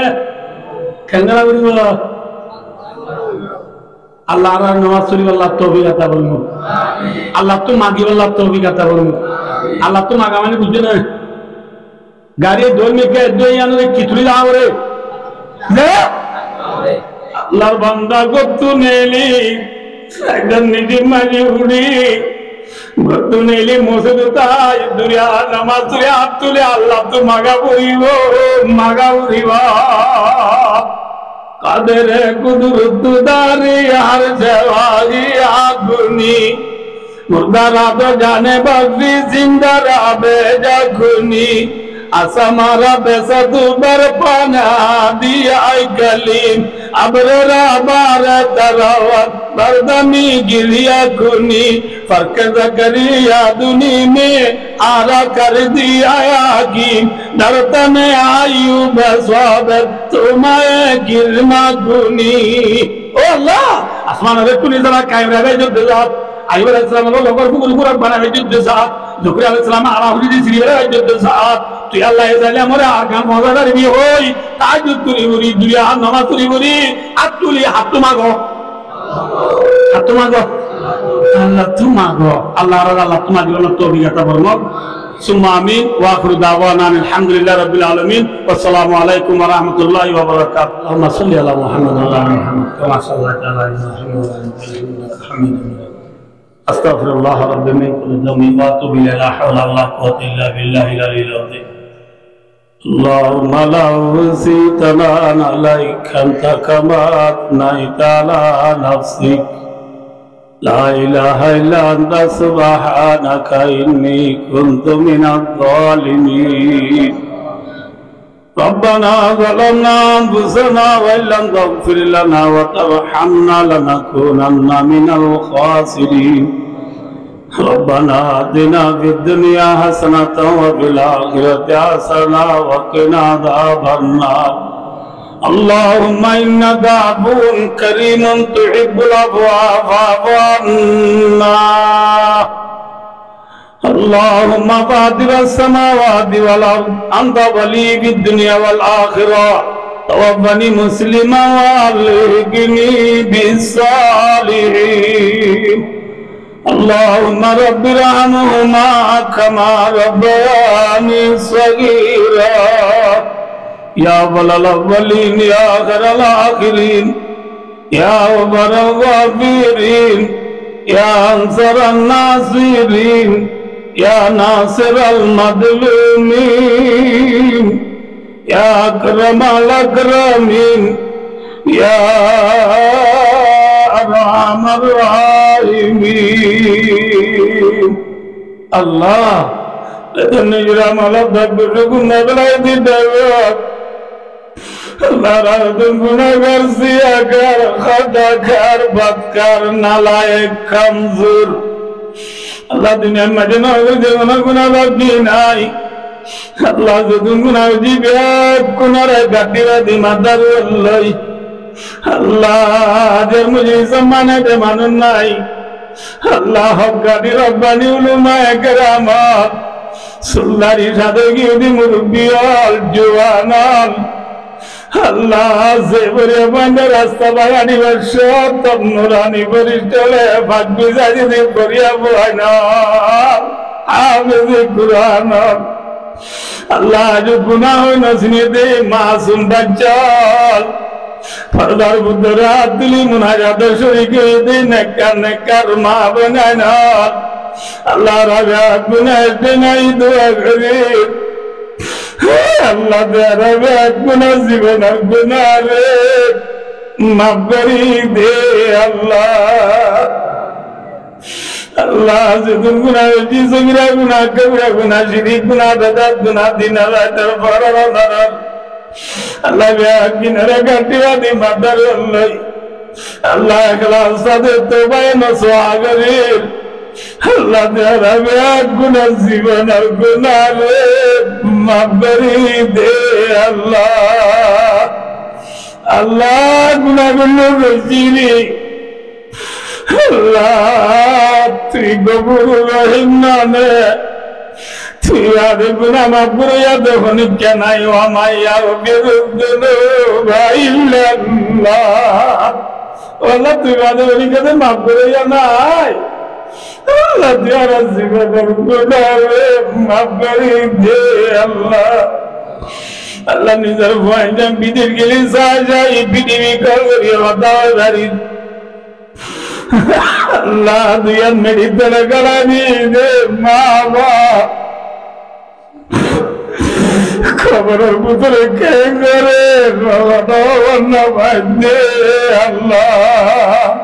kengara bori bola Allah ra namaz suri Allah tawfiq ata bolmo amin Allah tu magi Allah tawfiq ata bolmo Allah tu magamani bujhe na গাড়ি দলমিকে দই আনলে কিতুরি যাওরে আল্লাহর বান্দা গতু নেলি একদম নিজে মাঝে উড়ি গতু নেলি মসজিদ তাই দুরিয়া নামাজ তুলে হাত তুলে আল্লাহ তো মাগা পড়িব কাদের কুদরত দারি আর জওয়াহি আগুনি মুর্দারা তো জানে বাগরি জিন্দারা বেজা খুনি আসমারা বেসা দুবার পানা দিয়াই গলিম আবরারা বারা তারাওয়াত बरदमी गिरिया खुनी फर्क जकरिया दुनी में आरा कर दिया की डरता में आयूब स्वागत तुम्हारे गिरमा खुनी ओ अल्लाह आसमान में कुनी जरा कायम रहे जो दिलात आयूब अलैहिस्सलाम को लोगों को गुलगुला बनावे जो दिसात ज़ुकरिया अलैहिस्सलाम आराहुली दी श्री रहे जो दिसात तो अल्लाह इज़ाले हमारे आकाम मौजूदा रही होई ताजुद तुरी बुरी दुनिया नमाज तुरी बुरी अतुली हाथ मागो तुमागो Allah tumago Allah tumago Allah taufiq atta farmo summa amin wa akhiru da'wana alhamdulillahi rabbil alamin wassalamu alaikum warahmatullahi wabarakatuh Allahumma salli ala Muhammad wa ala ali Muhammad kama sallaita ala Ibrahim wa ala ali Ibrahim innaka Hamidum Majid astaghfirullah rabbi min kulli dhanbin wa atubu ilayhi la hawla wa la quwwata illa billahi al-aliyyil azim اللهم لا أحصي ثناء عليك أنت كما أثنيت على نفسك لا إله إلا أنت سبحانك إني كنت من الظالمين ربنا ظلمنا أنفسنا وإن لم تغفر لنا وترحمنا لنكونن من الخاسرين ربنا آتنا في الدنيا حسنة وفي الآخرة حسنة وقنا عذاب النار اللهم إنك عفو كريم تحب العفو فاعف عنا اللهم فاطر السماوات والأرض أنت ولي في الدنيا والآخرة توفني مسلما وألحقني بالصالحين اللهم رب ارحمهما كما ربياني صغيرا يا أول الأولين يا آخر الآخرين يا أبر الغافرين يا أنصر الناصرين يا ناصر المظلومين يا أكرم الأكرمين يا أرحم الراحمين الله لدن يرام الله دبركم نبلاي دي دعوات الله رادن गुनाहगार सियाकार खताकार बदकार नालायक कमजोर Allah दुनिया में मजे ना हो जाए गुनाह बाकी नहीं Allah जुदुन गुनाह जी बेक कुनारे गड्डी वादी मदर अल्लाह Allah जर मुझे सम्माने दे मानूं नहीं Allah गड्डी रब्बानी उलमा करामात सुल्लारी शादी उदी मुर्बियाल जुवानाल Allah zebre bande rasta bagani barsha tab nurani baristale bhagbi sajidi koriya buana hafiz Quran Allah jo gunah hoy nasine de maasum bachal fardar budra dili munajat shurike de nekkar ma banana Allah raja gunah de nai dua kare Allah तेरा गुनाह जीवन गुनाह रे माफ करी दे Allah से तुम गुनाह जी सगीरा गुनाह कबीरा गुनाह शिरीक गुनाह बदात गुनाह दीना रातर फरारा नरर Allah बेहक की नरे घटिया दी मदर Allah इखलास सादे तौबा नसवागरीर Allah तेरा बेहक गुनाह जीवन गुनाह रे माफरी दे Allah गुनाह गुनाह रजीली Allah तुई गफूर रहीम नाने तुई आदे गुनाह माफरी याद होने क्या नहीं हुआ माया बिरुद्दनो भाईल्ला Allah तुई आदे होने क्या दे माफरी या नहीं Allah तेरा जीवन गुनाह रे माफरी दे Allah আল্লাহ নিজের ভয়জাম বিদের গেলে যাই পৃথিবী করিয়ে বাড়ি আল্লাহ দুইয়ার মেডিকেল করা দিয়ে দে মা বাপ খবরের ভিতরে কে করে আল্লাহ